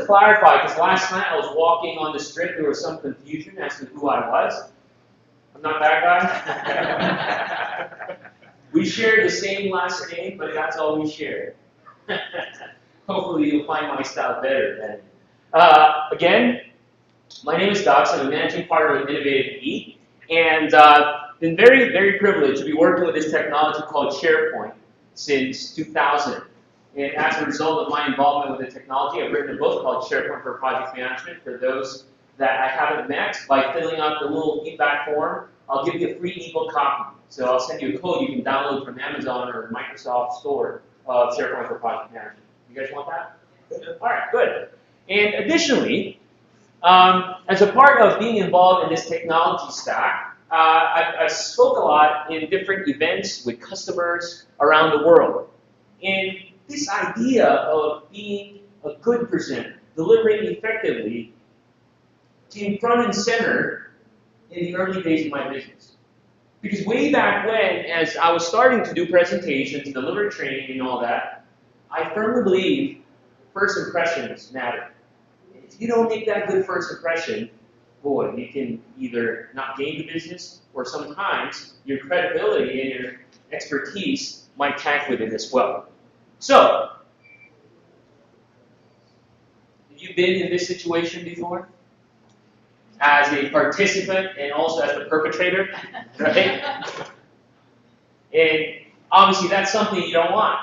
clarify, because last night I was walking on the strip, there was some confusion as to who I was. I'm not that guy. We shared the same last name, but that's all we shared. Hopefully you'll find my style better then. Again, my name is Dox. I'm a managing partner with Innovative E, and been very, very privileged to be working with this technology called SharePoint since 2000. And as a result of my involvement with the technology, I've written a book called SharePoint for Project Management. For those that I haven't met, by filling out the little feedback form, I'll give you a free ebook copy. So I'll send you a code you can download from Amazon or Microsoft Store of SharePoint for Project Management. You guys want that? Good. All right, good. And additionally, as a part of being involved in this technology stack, I spoke a lot in different events with customers around the world. And this idea of being a good presenter, delivering effectively, came front and center in the early days of my business. Because way back when, as I was starting to do presentations, deliver training and all that, I firmly believe first impressions matter. If you don't make that good first impression, boy, you can either not gain the business, or sometimes your credibility and your expertise might tank with it as well. So, have you been in this situation before? As a participant and also as the perpetrator, right? And obviously that's something you don't want.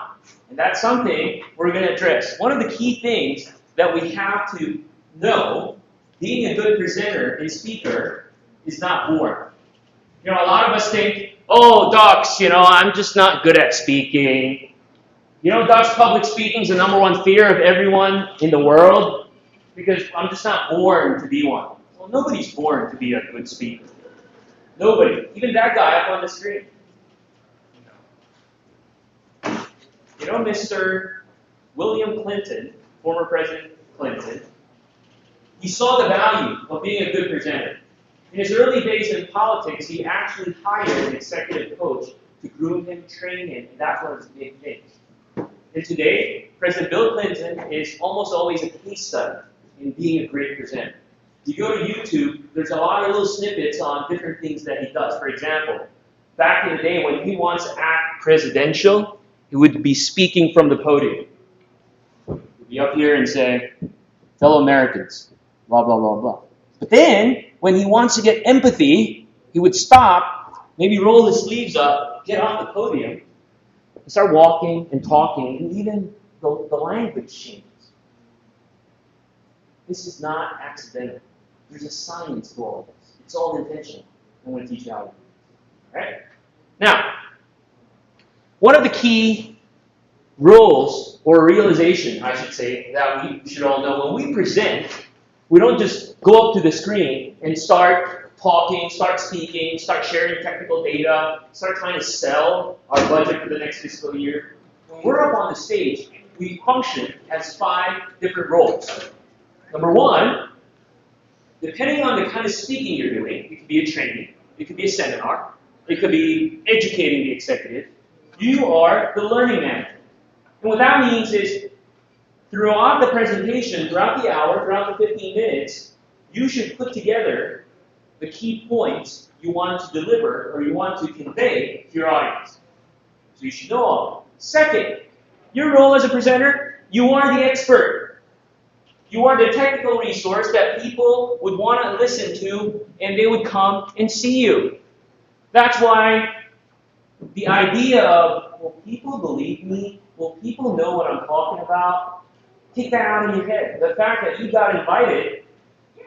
And that's something we're going to address. One of the key things that we have to know, being a good presenter and speaker is not boring. You know, a lot of us think, oh, Docs, you know, I'm just not good at speaking. You know, Docs, public speaking is the #1 fear of everyone in the world because I'm just not born to be one. Well, nobody's born to be a good speaker. Nobody. Even that guy up on the screen. You know, Mr. William Clinton, former President Clinton, he saw the value of being a good presenter. In his early days in politics, he actually hired an executive coach to groom him, train him, and that's one of his big things. And today, President Bill Clinton is almost always a case study in being a great presenter. You go to YouTube, there's a lot of little snippets on different things that he does. For example, back in the day when he wants to act presidential, he would be speaking from the podium. He'd be up here and say, fellow Americans, blah, blah, blah, blah. But then, when he wants to get empathy, he would stop, maybe roll his sleeves up, get off the podium, and start walking and talking, and even the language changes. This is not accidental. There's a science to all of this. It's all intentional. I want to teach you how to do it. All right? Now, one of the key rules, or realization, I should say, that we should all know, when we present, we don't just go up to the screen and start talking, start speaking, start sharing technical data, start trying to sell our budget for the next fiscal year. When we're up on the stage, we function as 5 different roles. #1, depending on the kind of speaking you're doing, it could be a training, it could be a seminar, it could be educating the executive, you are the learning manager. And what that means is, throughout the presentation, throughout the hour, throughout the 15 minutes, you should put together the key points you want to deliver or you want to convey to your audience. So you should know all of them. Second, your role as a presenter, you are the expert. You are the technical resource that people would want to listen to and they would come and see you. That's why the idea of, will people believe me? Will people know what I'm talking about? Take that out of your head. The fact that you got invited,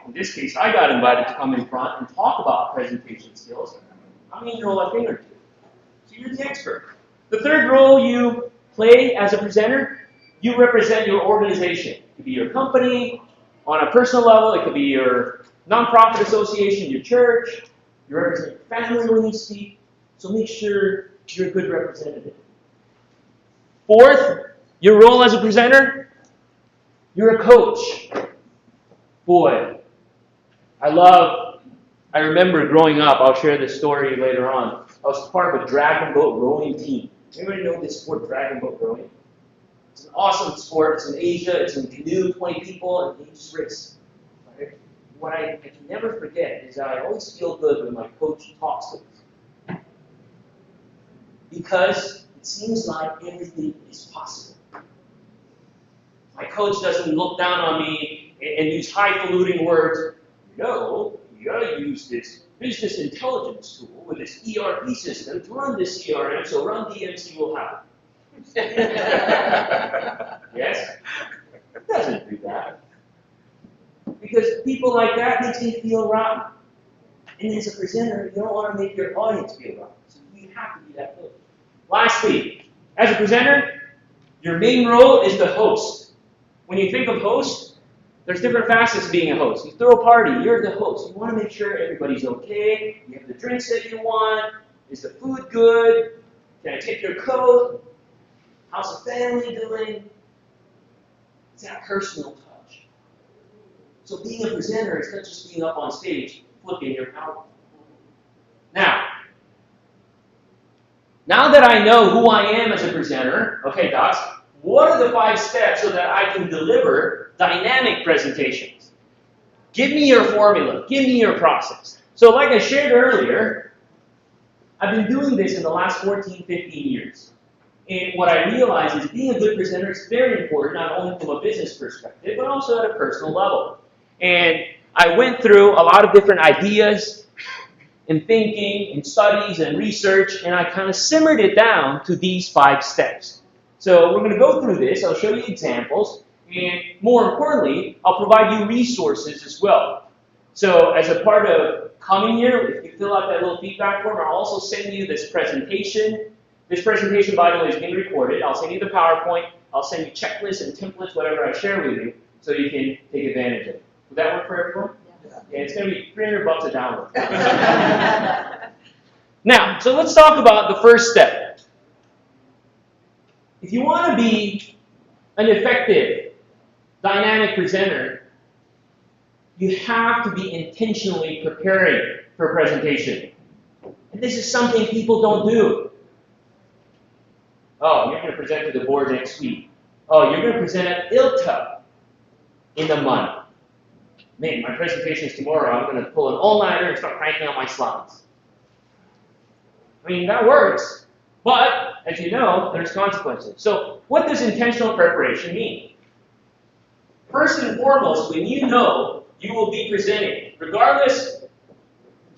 in this case, I got invited to come in front and talk about presentation skills. I mean, roll a thing or two. So you're the expert. The third role you play as a presenter, you represent your organization. It could be your company, on a personal level, it could be your nonprofit association, your church, you represent your family when you speak, so make sure you're a good representative. Fourth, your role as a presenter, you're a coach. Boy, I remember growing up, I'll share this story later on, I was part of a dragon boat rowing team. Anybody know this sport, dragon boat rowing? It's an awesome sport. It's in Asia. It's in canoe, 20 people, and you just race. Right? What I can never forget is that I always feel good when my coach talks to us. Because it seems like everything is possible. My coach doesn't look down on me and use highfalutin words. No, you gotta use this business intelligence tool with this ERP system to run this CRM, so run DMC will happen. Yes? It doesn't do that. Because people like that makes me feel rotten. And as a presenter, you don't want to make your audience feel rotten. So you have to be that coach. Lastly, as a presenter, your main role is the host. When you think of host, there's different facets of being a host. You throw a party, you're the host. You want to make sure everybody's okay. You have the drinks that you want. Is the food good? Can I take your coat? How's the family doing? It's that personal touch. So being a presenter is not just being up on stage, flipping your PowerPoint. Now that I know who I am as a presenter, okay, docs, what are the 5 steps so that I can deliver dynamic presentations? Give me your formula. Give me your process. So like I shared earlier, I've been doing this in the last 14, 15 years. And what I realize is being a good presenter is very important, not only from a business perspective, but also at a personal level. And I went through a lot of different ideas and thinking and studies and research, and I kind of simmered it down to these 5 steps. So we're going to go through this. I'll show you examples. And more importantly, I'll provide you resources as well. So as a part of coming here, if you fill out that little feedback form, I'll also send you this presentation. This presentation, by the way, is being recorded. I'll send you the PowerPoint. I'll send you checklists and templates, whatever I share with you, so you can take advantage of it. Would that work for everyone? Yeah, it's going to be $300 a download. Now, so let's talk about the first step. If you want to be an effective, dynamic presenter, you have to be intentionally preparing for a presentation. And this is something people don't do. Oh, you're going to present to the board next week. Oh, you're going to present at ILTA in a month. Man, my presentation is tomorrow. I'm going to pull an all-nighter and start cranking out my slides. I mean, that works. But, as you know, there's consequences. So, what does intentional preparation mean? First and foremost, when you know you will be presenting, regardless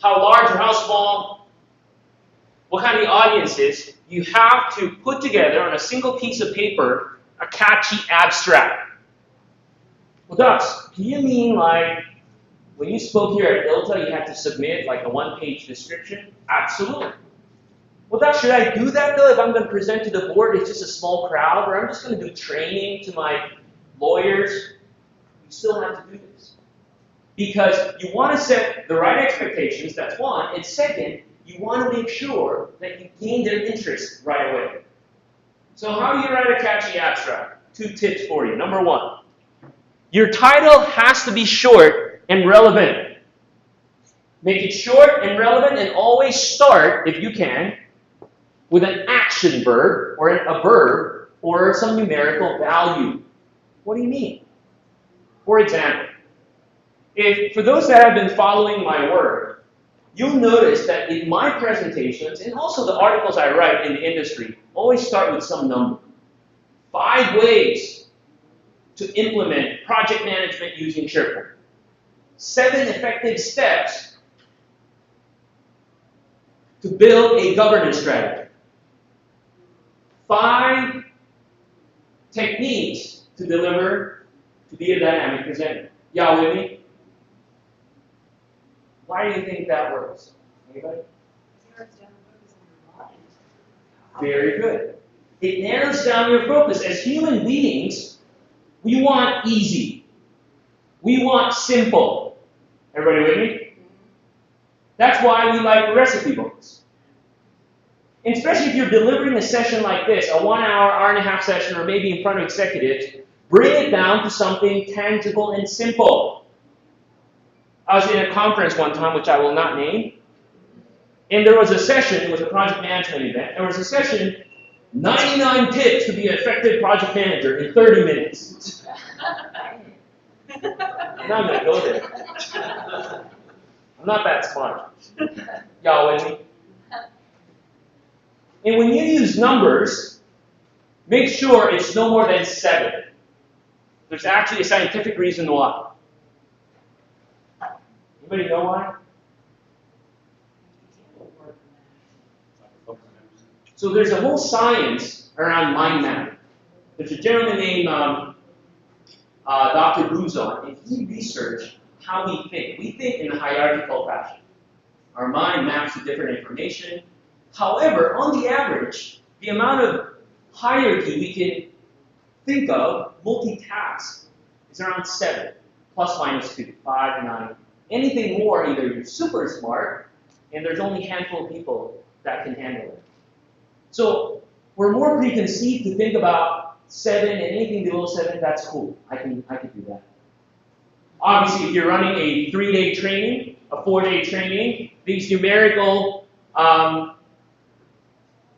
how large or how small, what kind of the audience is, you have to put together on a single piece of paper a catchy abstract. Well, Dux, do you mean like when you spoke here at ILTA, you had to submit like a 1-page description? Absolutely. Well, Dux, should I do that though if I'm going to present to the board? It's just a small crowd, or I'm just going to do training to my lawyers? You still have to do this. Because you want to set the right expectations, that's one, and second, you want to make sure that you gain their interest right away. So how do you write a catchy abstract? 2 tips for you. Number 1, your title has to be short and relevant. Make it short and relevant, and always start, if you can, with an action verb or a verb or some numerical value. What do you mean? For example, for those that have been following my work, you'll notice that in my presentations, and also the articles I write in the industry, always start with some number. 5 ways to implement project management using SharePoint. 7 effective steps to build a governance strategy. 5 techniques to be a dynamic presenter. Y'all with me? Why do you think that works? Anybody? Very good. It narrows down your focus. As human beings, we want easy. We want simple. Everybody with me? That's why we like recipe books. And especially if you're delivering a session like this, a 1 hour, hour and a half session, or maybe in front of executives, bring it down to something tangible and simple. I was in a conference one time, which I will not name, and there was a session, it was a project management event, there was a session 99 tips to be an effective project manager in 30 minutes. I'm not going to go there. I'm not that smart. Y'all with me? And when you use numbers, make sure it's no more than 7. There's actually a scientific reason why. Anybody know why? So there's a whole science around mind mapping. There's a gentleman named Dr. Buzon, and he researched how we think. We think in a hierarchical fashion. Our mind maps to different information. However, on the average, the amount of hierarchy we can think of, multitask, is around 7, plus minus 2, 5, 9. Anything more, either you're super smart, and there's only a handful of people that can handle it. So we're more preconceived to think about 7, and anything below 7, that's cool. I can do that. Obviously, if you're running a 3-day training, a 4-day training, these numerical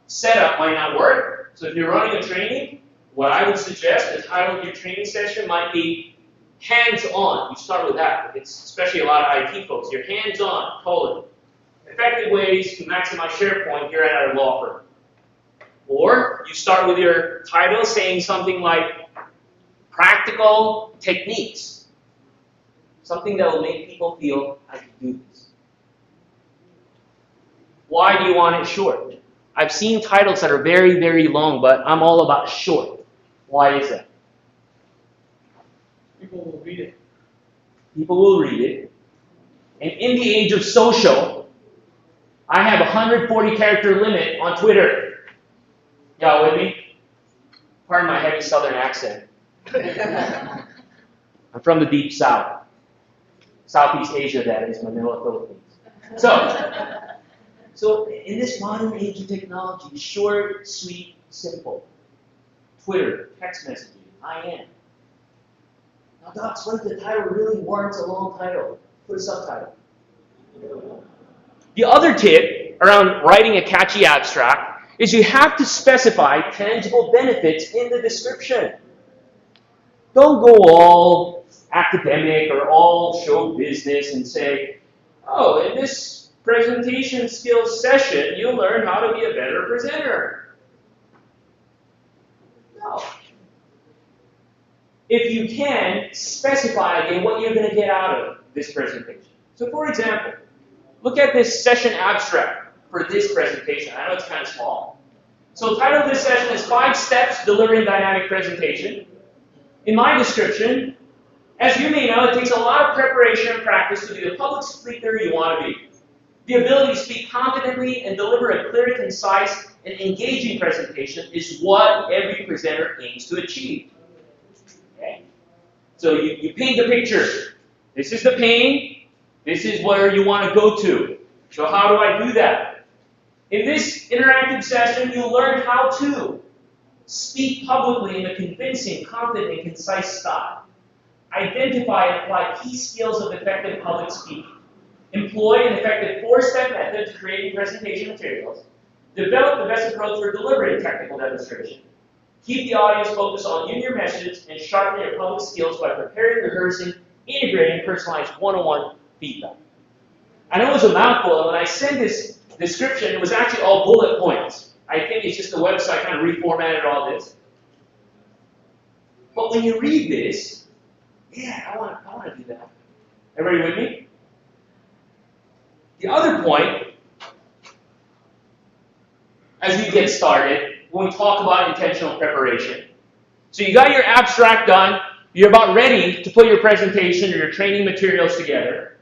setup might not work. So if you're running a training, what I would suggest, the title of your training session might be hands-on. You start with that. It's especially a lot of IT folks. You're hands-on, effective ways to maximize SharePoint here at our law firm. Or you start with your title saying something like practical techniques. Something that will make people feel I can do this. Why do you want it short? I've seen titles that are very, very long, but I'm all about short. Why is that? People will read it. People will read it. And in the age of social, I have a 140 character limit on Twitter. Y'all with me? Pardon my heavy southern accent. I'm from the deep south. Southeast Asia, that is, Manila, Philippines. So in this modern age of technology, short, sweet, simple. Twitter, text messaging, IM. Now, docs, what if the title really warrants a long title? Put a subtitle. The other tip around writing a catchy abstract is you have to specify tangible benefits in the description. Don't go all academic or all show business and say, oh, in this presentation skills session, you'll learn how to be a better presenter. No. If you can, specify again what you're going to get out of this presentation. So for example, look at this session abstract for this presentation. I know it's kind of small. So the title of this session is 5 Steps Delivering Dynamic Presentation. In my description, as you may know, it takes a lot of preparation and practice to be the public speaker you want to be. The ability to speak confidently and deliver a clear, concise, and engaging presentation is what every presenter aims to achieve. Okay? So you paint the picture. This is the pain. This is where you want to go to. So how do I do that? In this interactive session, you'll learn how to speak publicly in a convincing, confident, and concise style. Identify and apply key skills of effective public speaking. Employ an effective 4-step method to creating presentation materials. Develop the best approach for delivering technical demonstration. Keep the audience focused on you and your message, and sharpen your public skills by preparing, rehearsing, integrating personalized one-on-one feedback. I know it was a mouthful, and when I sent this description, it was actually all bullet points. I think it's just the website kind of reformatted all this. But when you read this, yeah, I want to do that. Everybody with me? The other point, as we get started, when we talk about intentional preparation. So you got your abstract done, you're about ready to put your presentation or your training materials together.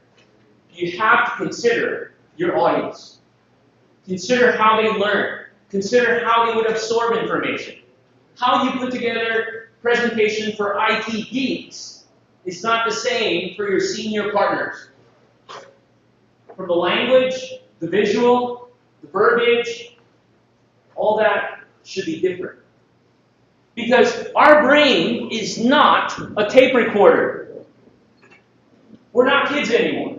You have to consider your audience. Consider how they learn. Consider how they would absorb information. How you put together presentation for IT geeks is not the same for your senior partners. From the language, the visual, the verbiage, all that should be different. Because our brain is not a tape recorder. We're not kids anymore.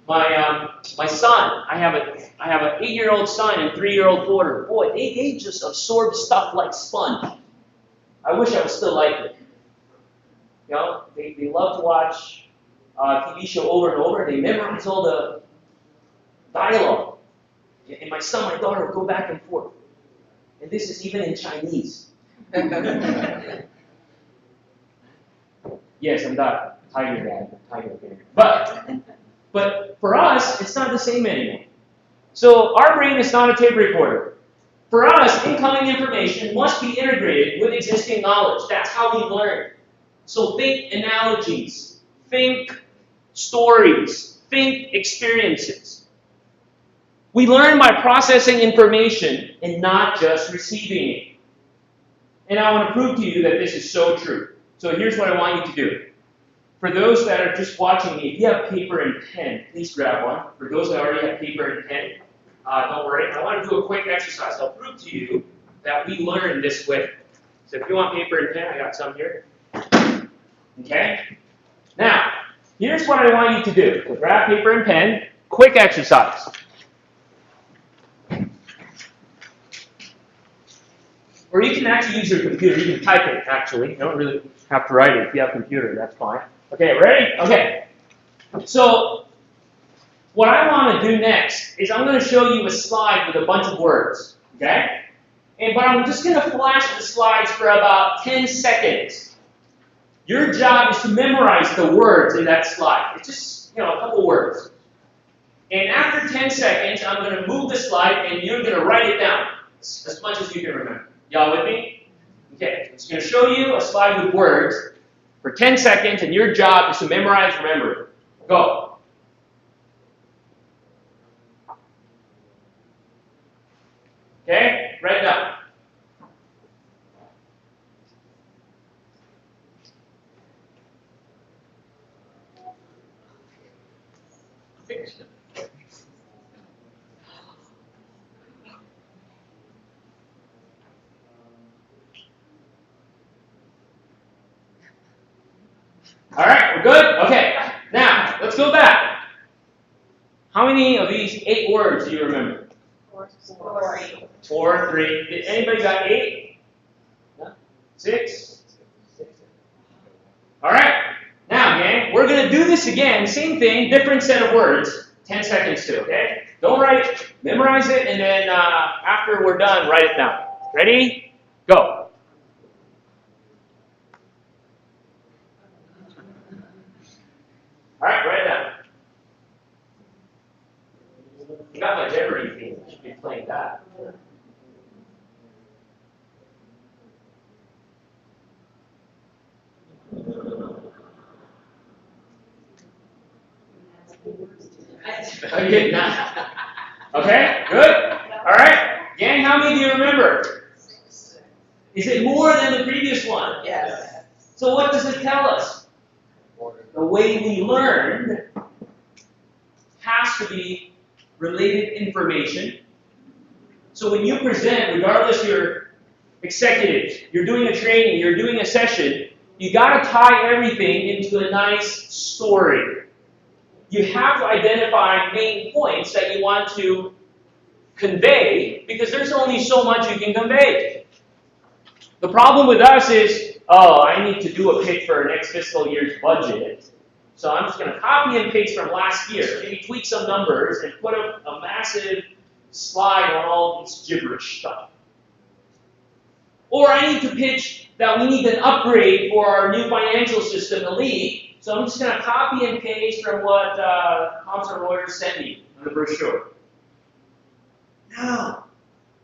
my son, I have an 8-year-old son and 3-year-old daughter. Boy, they just absorb stuff like sponge. I wish I was still like it. You know, they love to watch TV show over and over. They memorize all the dialogue. And my son, my daughter would go back and forth. And this is even in Chinese. Yes, I'm not tiger dad, tiger parent. But for us, it's not the same anymore. So our brain is not a tape recorder. For us, incoming information must be integrated with existing knowledge. That's how we learn. So think analogies, think stories, think experiences. We learn by processing information and not just receiving it. And I want to prove to you that this is so true. So here's what I want you to do. For those that are just watching me, if you have paper and pen, please grab one. For those that already have paper and pen, don't worry. I want to do a quick exercise. I'll prove to you that we learn this way. So if you want paper and pen, I got some here. Okay? Now, here's what I want you to do. So grab paper and pen, quick exercise. Or you can actually use your computer. You can type it, actually. You don't really have to write it. If you have a computer, that's fine. Okay, ready? Okay. So, what I want to do next is I'm going to show you a slide with a bunch of words. Okay? But I'm just going to flash the slides for about 10 seconds. Your job is to memorize the words in that slide. It's just, a couple words. And after 10 seconds, I'm going to move the slide and you're going to write it down as much as you can remember. Y'all with me? Okay, I'm just going to show you a slide with words for 10 seconds, and your job is to memorize, remember. Go. Okay, write it down. All right, we're good? Okay, now, let's go back. How many of these 8 words do you remember? 4, 3. Did anybody got 8? No? 6? All right, now, gang, we're going to do this again. Same thing, different set of words. 10 seconds too, okay? Don't write it, memorize it, and then after we're done, write it down. Ready? Go. All right, write it down. You got my Jeopardy theme. You should be playing that. Okay, good. All right, gang, how many do you remember? Is it more than the previous one? Yes. So what does it tell us? The way we learn has to be related information. So when you present, regardless you're executives, you're doing a training, you're doing a session, you got to tie everything into a nice story. You have to identify main points that you want to convey, because there's only so much you can convey. The problem with us is, I need to do a pitch for next fiscal year's budget. So I'm just going to copy and paste from last year, maybe tweak some numbers, and put a massive slide on all this gibberish stuff. Or I need to pitch that we need an upgrade for our new financial system, Elite. So I'm just going to copy and paste from what Thomson Reuters sent me on the brochure. No.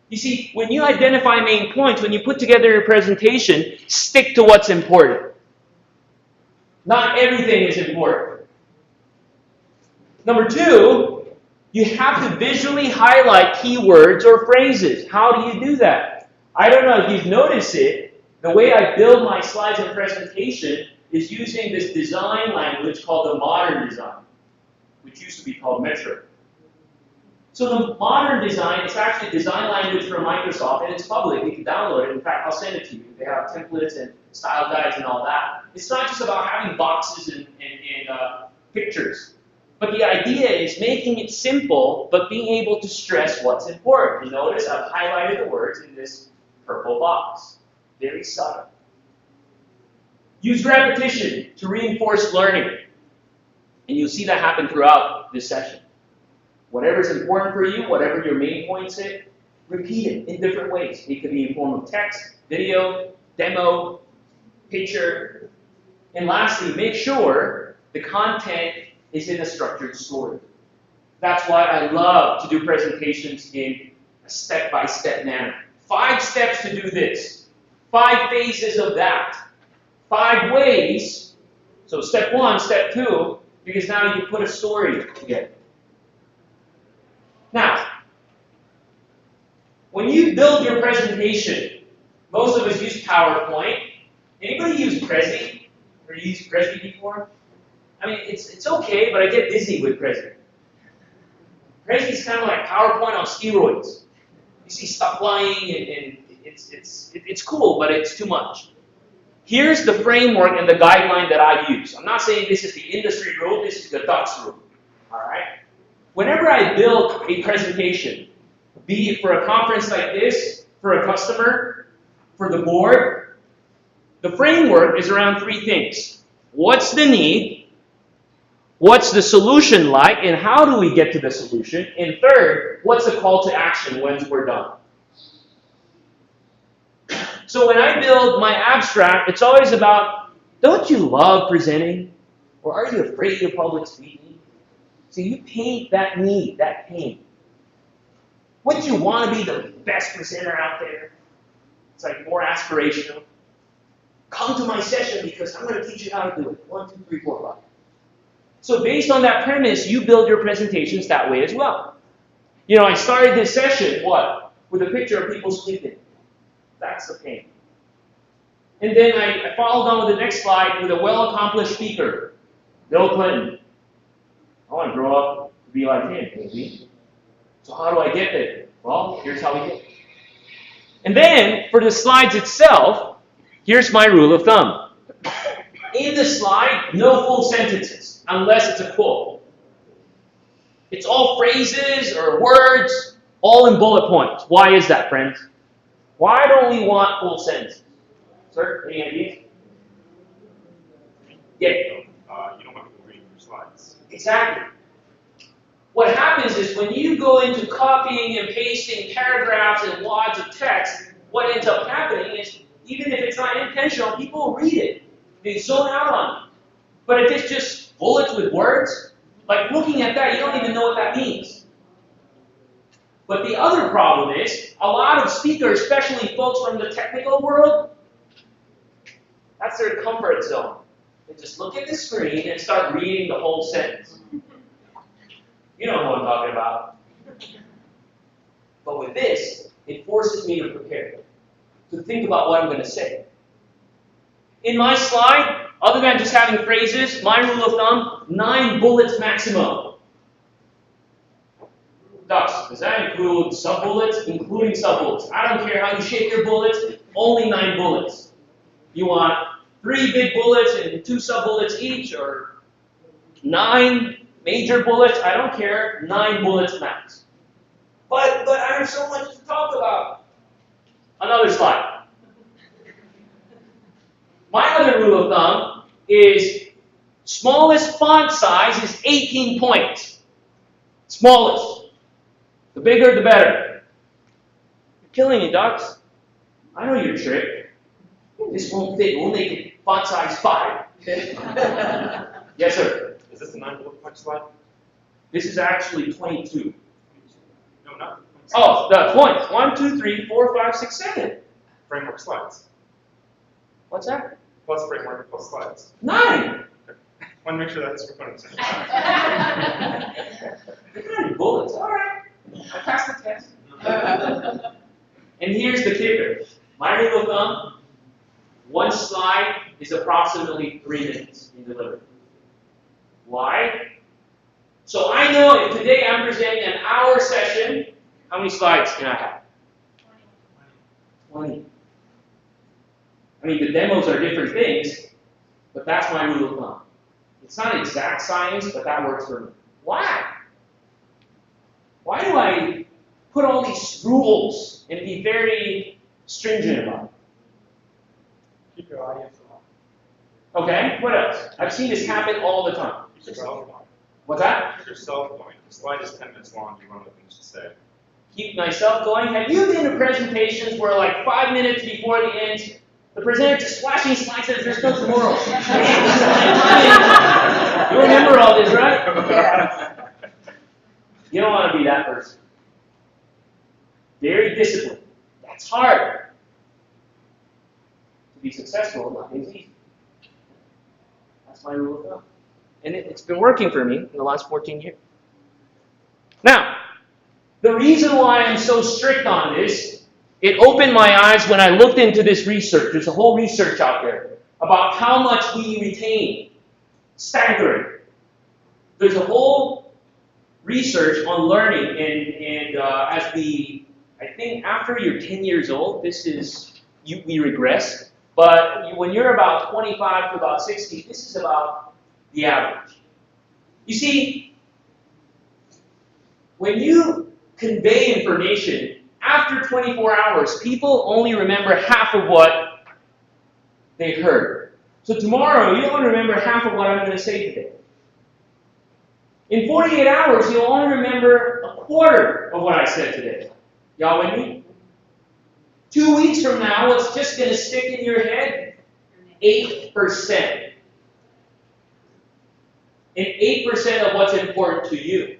You see, when you identify main points, when you put together your presentation, stick to what's important. Not everything is important. Number 2, you have to visually highlight keywords or phrases. How do you do that? I don't know if you've noticed it. The way I build my slides and presentation is using this design language called the modern design, which used to be called Metro. So the modern design is actually a design language from Microsoft, and it's public. You can download it. In fact, I'll send it to you. They have templates and style guides and all that. It's not just about having boxes and pictures. But the idea is making it simple, but being able to stress what's important. You notice I've highlighted the words in this purple box. Very subtle. Use repetition to reinforce learning. And you'll see that happen throughout this session. Whatever's important for you, whatever your main points is, repeat it in different ways. It could be in form of text, video, demo, picture. And lastly, make sure the content is in a structured story. That's why I love to do presentations in a step-by-step manner. 5 steps to do this. 5 phases of that. 5 ways. So step 1, step 2, because now you put a story together. Now, when you build your presentation, most of us use PowerPoint. Anybody use Prezi? Or used Prezi before? I mean, it's okay, but I get dizzy with Prezi. Prezi is kind of like PowerPoint on steroids. You see stuff flying, and it's cool, but it's too much. Here's the framework and the guideline that I use. I'm not saying this is the industry rule, this is the Dutch rule. All right? Whenever I build a presentation, be it for a conference like this, for a customer, for the board, the framework is around 3 things. What's the need? What's the solution like? And how do we get to the solution? And third, what's the call to action once we're done? So when I build my abstract, it's always about, don't you love presenting? Or are you afraid of public speaking? So you paint that need, that pain. Wouldn't you want to be the best presenter out there? It's like more aspirational. Come to my session because I'm going to teach you how to do it. 1, 2, 3, 4, 5. So based on that premise, you build your presentations that way as well. You know, I started this session, what? With a picture of people sleeping. That's the pain. And then I followed on with the next slide with a well-accomplished speaker, Bill Clinton. I want to grow up to be like him, maybe. So how do I get there? Well, here's how we get there. And then, for the slides itself, here's my rule of thumb. In the slide, no full sentences, unless it's a quote. It's all phrases or words, all in bullet points. Why is that, friends? Why don't we want full sentences? Sir, any ideas? Yeah. You don't want to read your slides. Exactly. What happens is when you go into copying and pasting paragraphs and wads of text, what ends up happening is, even if it's not intentional, people read it. They zone out on it. But if it's just bullets with words, like looking at that, you don't even know what that means. But the other problem is, a lot of speakers, especially folks from the technical world, that's their comfort zone. They just look at the screen and start reading the whole sentence. You know what I'm talking about. But with this, it forces me to prepare, to think about what I'm going to say. In my slide, other than just having phrases, my rule of thumb, 9 bullets maximum. Does that include sub-bullets? Including sub-bullets. I don't care how you shape your bullets, only 9 bullets. You want 3 big bullets and 2 sub-bullets each, or 9 major bullets? I don't care. 9 bullets max. But I have so much to talk about. Another slide. My other rule of thumb is smallest font size is 18 points. Smallest. The bigger, the better. You're killing me, ducks. I know your trick. This won't fit. We'll make it font size 5. Yes, sir. Is this a 9 bullet point slide? This is actually 22. No, not. Oh, the points. 1, 2, 3, 4, 5, 6, 7. Framework slides. What's that? Plus framework plus slides. 9. Okay. Want to make sure that's what I'm saying. 9 bullets. All right. I passed the test. And here's the kicker. My rule of thumb, 1 slide is approximately 3 minutes in delivery. Why? So I know if today I'm presenting an hour session, how many slides can I have? 20. I mean, the demos are different things, but that's my rule of thumb. It's not exact science, but that works for me. Why? Why do I put all these rules and be very stringent about it? Keep your audience on. Okay, what else? I've seen this happen all the time. Keep yourself going. What's that? Keep yourself going. The slide is 10 minutes long. You run with things to say. Keep myself going. Have you been to presentations where like 5 minutes before the end, the presenter just flashing slides says there's no tomorrow? You remember all this, right? Yeah. You don't want to be that person. Very disciplined. That's hard. To be successful, nothing's easy. That's my rule of thumb. And it's been working for me in the last 14 years. Now, the reason why I'm so strict on this, it opened my eyes when I looked into this research. There's a whole research out there about how much we retain. Staggering. There's a whole research on learning, and as we, I think after you're 10 years old, we regress. But when you're about 25 to about 60, this is about the average. You see, when you convey information, after 24 hours, people only remember half of what they heard. So tomorrow, you only remember half of what I'm going to say today. In 48 hours, you'll only remember a quarter of what I said today. Y'all with me? 2 weeks from now, what's just going to stick in your head? 8%. And 8% of what's important to you.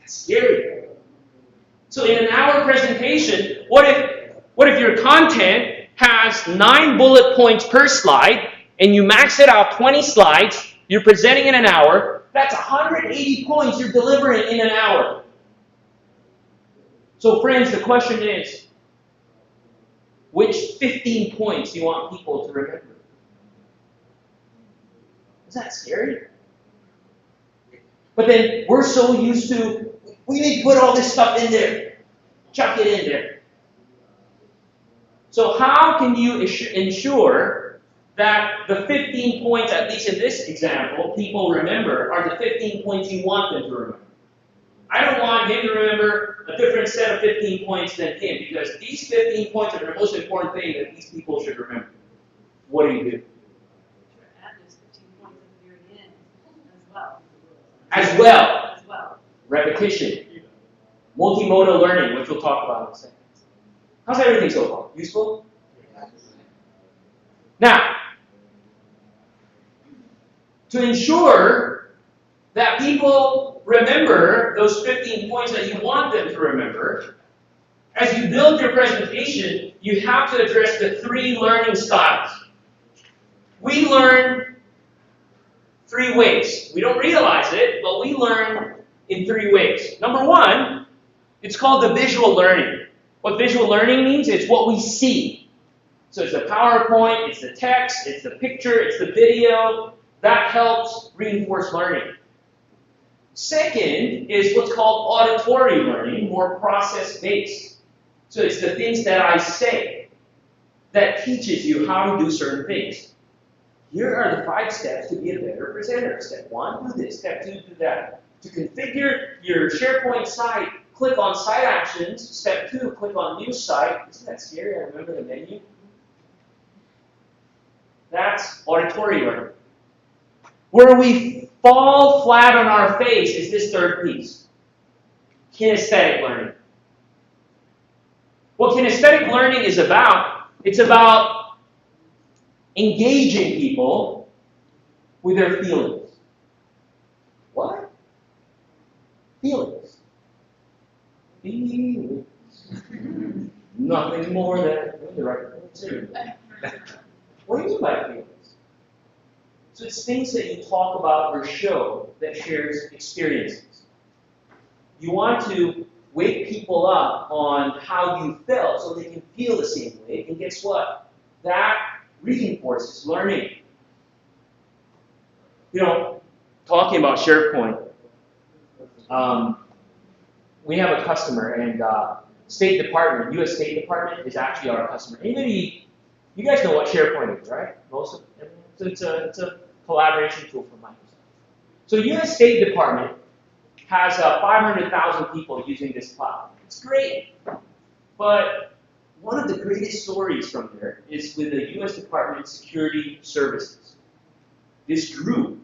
That's scary. So in an hour presentation, what if your content has 9 bullet points per slide, and you max it out 20 slides, you're presenting in an hour, that's 180 points you're delivering in an hour. So friends, the question is, which 15 points do you want people to remember? Is that scary? But then we're so used to, we need to put all this stuff in there. Chuck it in there. So how can you ensure that the 15 points, at least in this example, people remember, are the 15 points you want them to remember? I don't want him to remember a different set of 15 points than him, because these 15 points are the most important thing that these people should remember. What do you do? Add those 15 points at the very end as well. As well. As well. Repetition. Multimodal learning, which we'll talk about in a second. How's everything so far? Useful? Now, to ensure that people remember those 15 points that you want them to remember, as you build your presentation, you have to address the 3 learning styles. We learn 3 ways. We don't realize it, but we learn in 3 ways. Number 1, it's called the visual learning. What visual learning means, it's what we see. So it's the PowerPoint, it's the text, it's the picture, it's the video. That helps reinforce learning. Second is what's called auditory learning, more process-based. So it's the things that I say that teaches you how to do certain things. Here are the 5 steps to be a better presenter. Step 1, do this. Step 2, do that. To configure your SharePoint site, click on Site Actions. Step 2, click on New Site. Isn't that scary? I remember the menu. That's auditory learning. Where we fall flat on our face is this 3rd piece. Kinesthetic learning. What kinesthetic learning is about, it's about engaging people with their feelings. What? Feelings. Feelings. Nothing more than the right thing. What do you mean by feelings? So it's things that you talk about or show that shares experiences. You want to wake people up on how you felt so they can feel the same way. And guess what? That reinforces learning. You know, talking about SharePoint, we have a customer, and State Department, U.S. State Department is actually our customer. Anybody, you guys know what SharePoint is, right? Most of them. So it's a collaboration tool for Microsoft. So the U.S. State Department has 500,000 people using this platform. It's great. But one of the greatest stories from there is with the U.S. Department of Security Services. This group,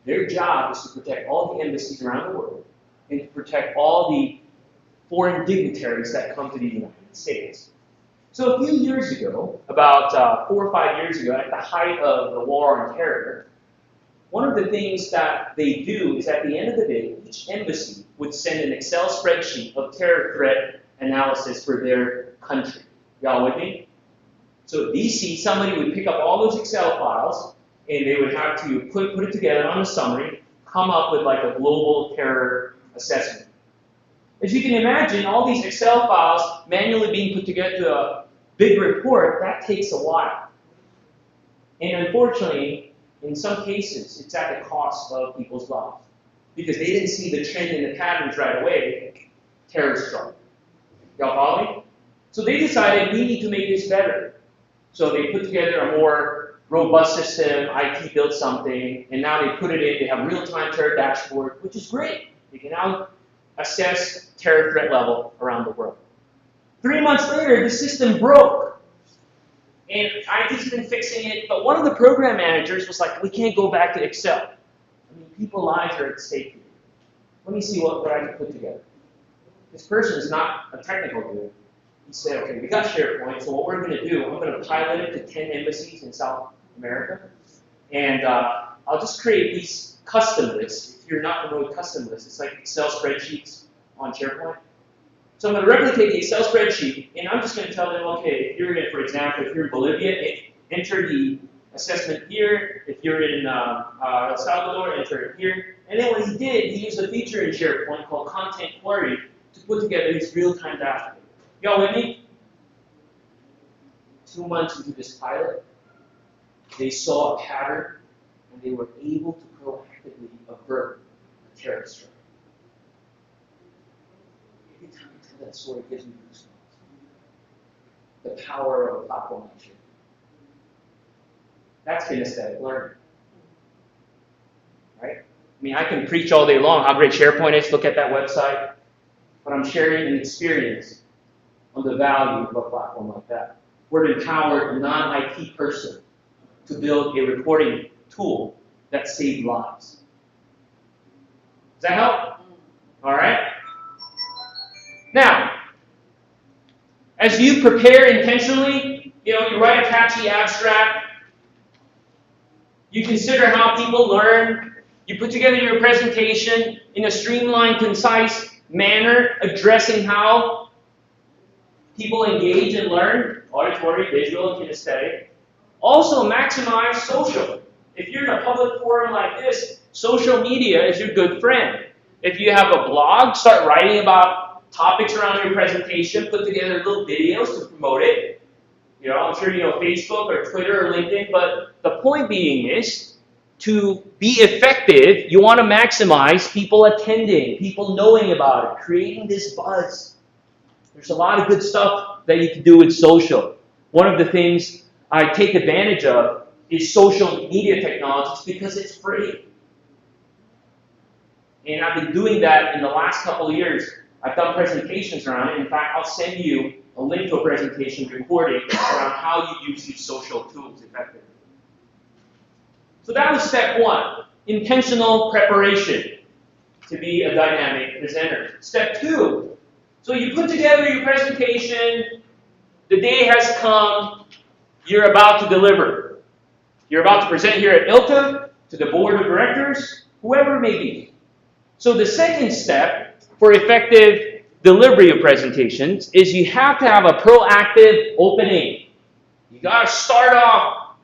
their job is to protect all the embassies around the world and to protect all the foreign dignitaries that come to the United States. So a few years ago, about 4 or 5 years ago, at the height of the war on terror, one of the things that they do is at the end of the day, each embassy would send an Excel spreadsheet of terror threat analysis for their country. Y'all with me? So at DC, somebody would pick up all those Excel files, and they would have to put it together on a summary, come up with like a global terror assessment. As you can imagine, all these Excel files manually being put together to a big report, that takes a while. And unfortunately, in some cases, it's at the cost of people's lives. Because they didn't see the trend and the patterns right away, terror struck. Y'all follow me? So they decided we need to make this better. So they put together a more robust system, IT built something, and now they put it in, they have real-time terror dashboard, which is great. They can now assess terror threat level around the world. 3 months later, the system broke. And IT's been fixing it, but one of the program managers was like, we can't go back to Excel. I mean, people's lives are at stake here. Let me see what I can put together. This person is not a technical dude. He said, okay, we got SharePoint, so what we're going to do, I'm going to pilot it to 10 embassies in South America, and I'll just create these custom lists. If you're not familiar with custom lists, it's like Excel spreadsheets on SharePoint. So I'm going to replicate the Excel spreadsheet, and I'm just going to tell them, okay, if you're in, for example, if you're in Bolivia, enter the assessment here. If you're in El Salvador, enter it here. And then what he did, he used a feature in SharePoint called Content Query to put together his real-time dashboard. Y'all with me? 2 months into this pilot, they saw a pattern, and they were able to proactively avert a terrorist strike. Every time I tell that story, it gives me goosebumps. The power of a platform like SharePoint. That's kinesthetic learning. Right? I mean, I can preach all day long how great SharePoint is, look at that website, but I'm sharing an experience on the value of a platform like that. We're empowered a non-IT person to build a reporting tool that saves lives. Does that help? All right? Now, as you prepare intentionally, you write a catchy abstract, you consider how people learn, you put together your presentation in a streamlined, concise manner, addressing how people engage and learn, auditory, visual, and kinesthetic. Also maximize social. If you're in a public forum like this, social media is your good friend. If you have a blog, start writing about topics around your presentation, put together little videos to promote it. I'm sure you know Facebook or Twitter or LinkedIn, but the point being is, to be effective, you want to maximize people attending, people knowing about it, creating this buzz. There's a lot of good stuff that you can do with social. One of the things I take advantage of is social media technologies because it's free. And I've been doing that in the last couple of years. I've done presentations around it. In fact, I'll send you a link to a presentation recording around how you use these social tools effectively. So that was step one, intentional preparation to be a dynamic presenter. Step two, so you put together your presentation, the day has come, you're about to deliver. You're about to present here at ILTA, to the board of directors, whoever it may be. So the second step for effective delivery of presentations is you have to have a proactive opening. You got to start off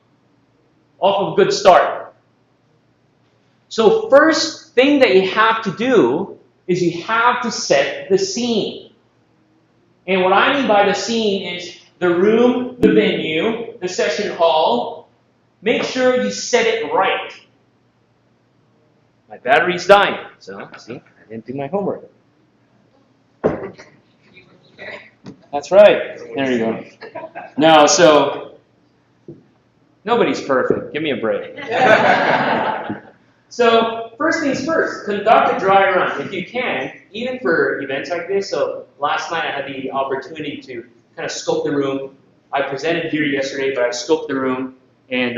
of a good start. So first thing that you have to do is you have to set the scene. And what I mean by the scene is the room, the venue, the session hall. Make sure you set it right. My battery's dying, so see, I didn't do my homework. That's right. There you go. No, so nobody's perfect. Give me a break. So first things first, conduct a dry run if you can, even for events like this. So last night I had the opportunity to kind of scope the room. I presented here yesterday, but I scoped the room, and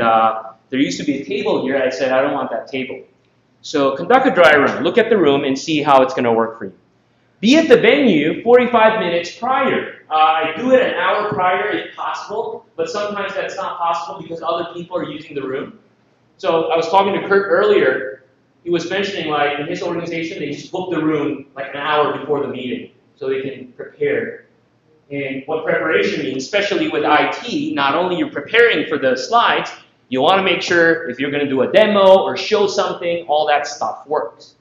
there used to be a table here. I said, I don't want that table. So conduct a dry run. Look at the room and see how it's going to work for you. Be at the venue 45 minutes prior. I do it an hour prior if possible, but sometimes that's not possible because other people are using the room. So I was talking to Kurt earlier. He was mentioning, like, in his organization, they just book the room like an hour before the meeting so they can prepare. And what preparation means, especially with IT, not only you're preparing for the slides, you want to make sure if you're going to do a demo or show something, all that stuff works.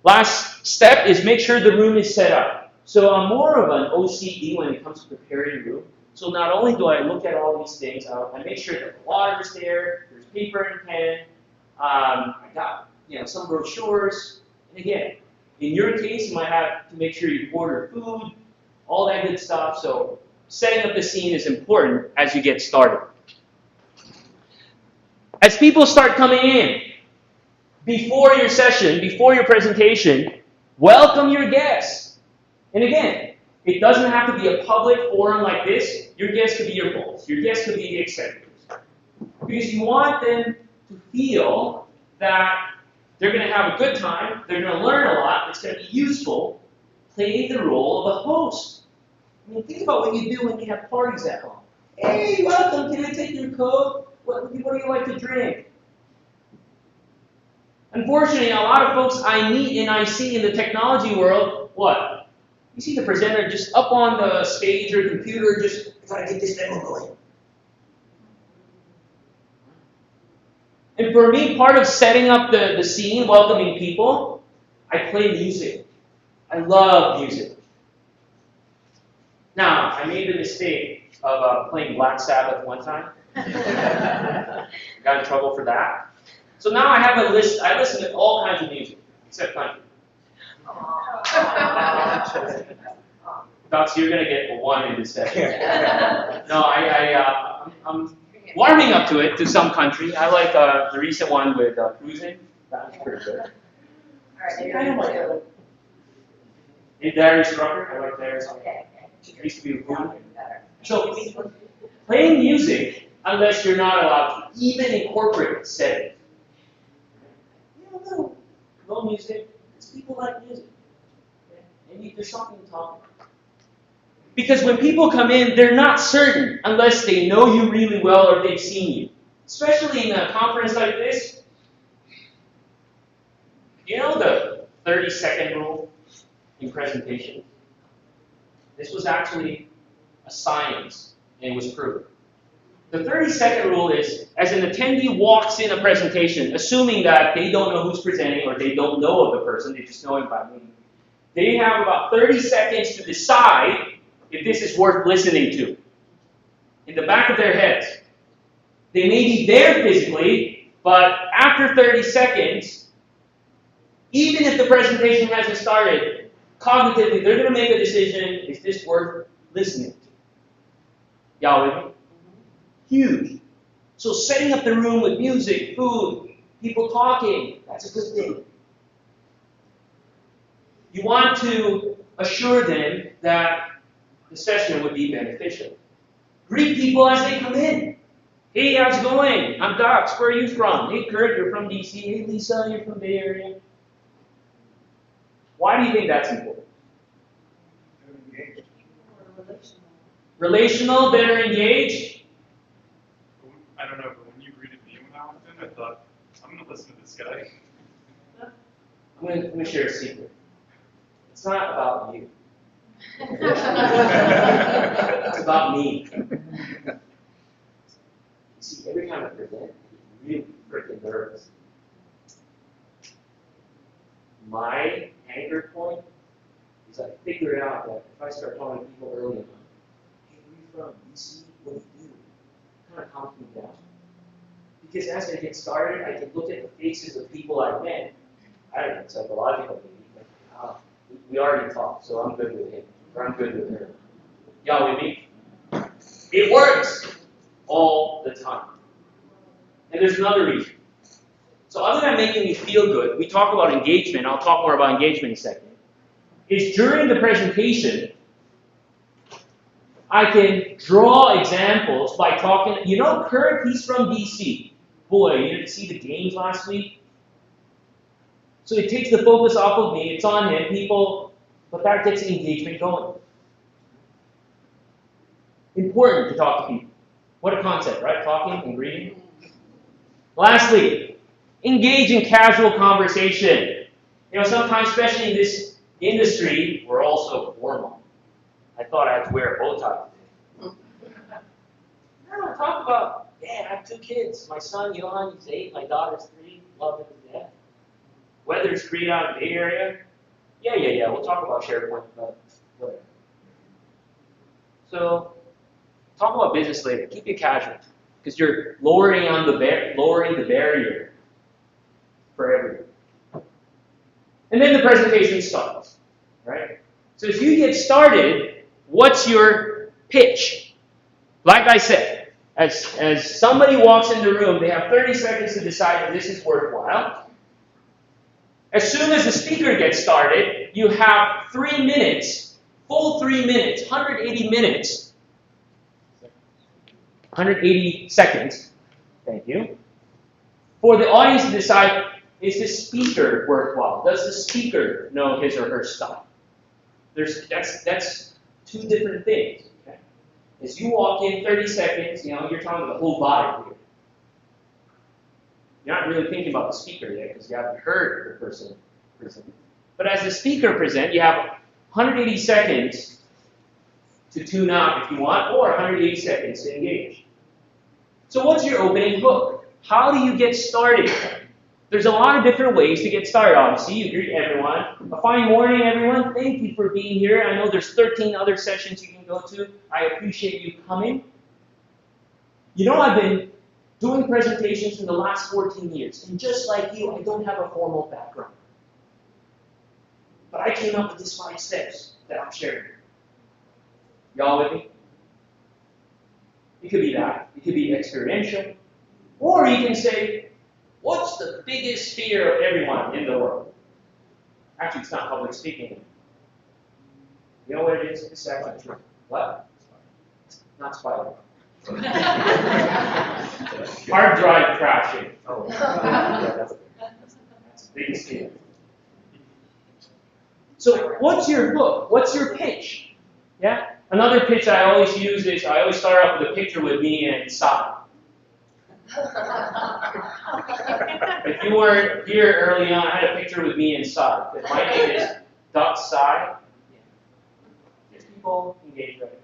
Last step is make sure the room is set up. So I'm more of an OCD when it comes to preparing the room. So not only do I look at all these things, I make sure that the water's there, there's paper and pen, I got some brochures. And again, in your case, you might have to make sure you order food, all that good stuff. So setting up the scene is important as you get started. As people start coming in, before your session, before your presentation, welcome your guests. And again, it doesn't have to be a public forum like this. Your guests could be your boss. Your guests could be the executives. Because you want them to feel that they're going to have a good time, they're going to learn a lot, it's going to be useful. Play the role of a host. I mean, think about what you do when you have parties at home. Hey, welcome, can I take your coat? What do you like to drink? Unfortunately, a lot of folks I meet and I see in the technology world, what? You see the presenter just up on the stage or computer, just, I gotta get this demo going. And for me, part of setting up the scene, welcoming people, I play music. I love music. Now, I made the mistake of playing Black Sabbath one time. Got in trouble for that. So now I have a list. I listen to all kinds of music, except country. Docs, you're going to get a 1 in this session. No, I'm warming up to it, to some country. I like the recent one with Cruising. That's pretty good. Kind of like that. And Darius Rucker. I like Darius. It used to be a food. So, playing music, unless you're not allowed to, even in corporate settings. No music, because people like music. And there's something to talk about. Because when people come in, they're not certain unless they know you really well or they've seen you. Especially in a conference like this. You know the 30-second rule in presentation? This was actually a science, and it was proven. The 30-second rule is, as an attendee walks in a presentation, assuming that they don't know who's presenting or they don't know of the person, they just know him by name, they have about 30 seconds to decide if this is worth listening to. In the back of their heads. They may be there physically, but after 30 seconds, even if the presentation hasn't started, cognitively, they're going to make a decision, is this worth listening to? Y'all with me? Huge. So setting up the room with music, food, people talking, that's a good thing. You want to assure them that the session would be beneficial. Greet people as they come in. Hey, how's it going? I'm Docs. Where are you from? Hey, Kurt, you're from DC. Hey, Lisa, you're from Bay Area. Why do you think that's important? Relational, better engaged. I don't know, but when you greeted me when I walked in, I thought, I'm going to listen to this guy. I'm going to share a secret. It's not about you. It's about me. You see, every time I present, I'm really freaking nervous. My anchor point is I figured out that if I start talking to people early on, hey, where are you from? DC? What do you do? It kind of calms me down. Because as I get started, I can look at the faces of people I've met. I don't know, psychological maybe, but we already talked, so I'm good with him. Or I'm good with her. Y'all with me? It works all the time. And there's another reason. So other than making me feel good, we talk about engagement. I'll talk more about engagement in a second. Is during the presentation, I can draw examples by talking. You know, Kurt, he's from DC. Boy, you didn't see the games last week? So it takes the focus off of me. It's on him, people, but that gets the engagement going. Important to talk to people. What a concept, right? Talking and reading. Lastly, engage in casual conversation. You know, sometimes, especially in this industry, we're also formal. I thought I had to wear a bow tie today. I don't talk about, I have 2 kids. My son, Johan, he's 8. My daughter's 3. Love him to death. Weather's great out in the Bay Area. Yeah. We'll talk about SharePoint, but whatever. So, talk about business later. Keep it casual, because you're lowering the barrier for everyone. And then the presentation starts, right? So if you get started, what's your pitch? Like I said, as somebody walks in the room, they have 30 seconds to decide if this is worthwhile. As soon as the speaker gets started, you have 3 minutes, full 3 minutes, 180 minutes, 180 seconds, thank you, for the audience to decide, is this speaker worthwhile? Does the speaker know his or her style? That's 2 different things. Okay? As you walk in 30 seconds, you're talking about the whole body here. You're not really thinking about the speaker yet because you haven't heard the person present. But as the speaker presents, you have 180 seconds to tune out if you want, or 180 seconds to engage. So what's your opening hook? How do you get started? There's a lot of different ways to get started, obviously. You greet everyone. A fine morning, everyone. Thank you for being here. I know there's 13 other sessions you can go to. I appreciate you coming. You know, I've been doing presentations for the last 14 years. And just like you, I don't have a formal background. But I came up with these 5 steps that I'm sharing. Y'all with me? It could be that. It could be experiential. Or you can say, what's the biggest fear of everyone in the world? Actually, it's not public speaking. You know what it is? It's actually true. What? Not spider. Hard drive crashing. Oh, yeah, that's the biggest fear. So, what's your hook? What's your pitch? Yeah. Another pitch I always use is I always start off with a picture with me and Sai. If you weren't here early on, I had a picture with me and Sai. My name is Sai. Just people engage right.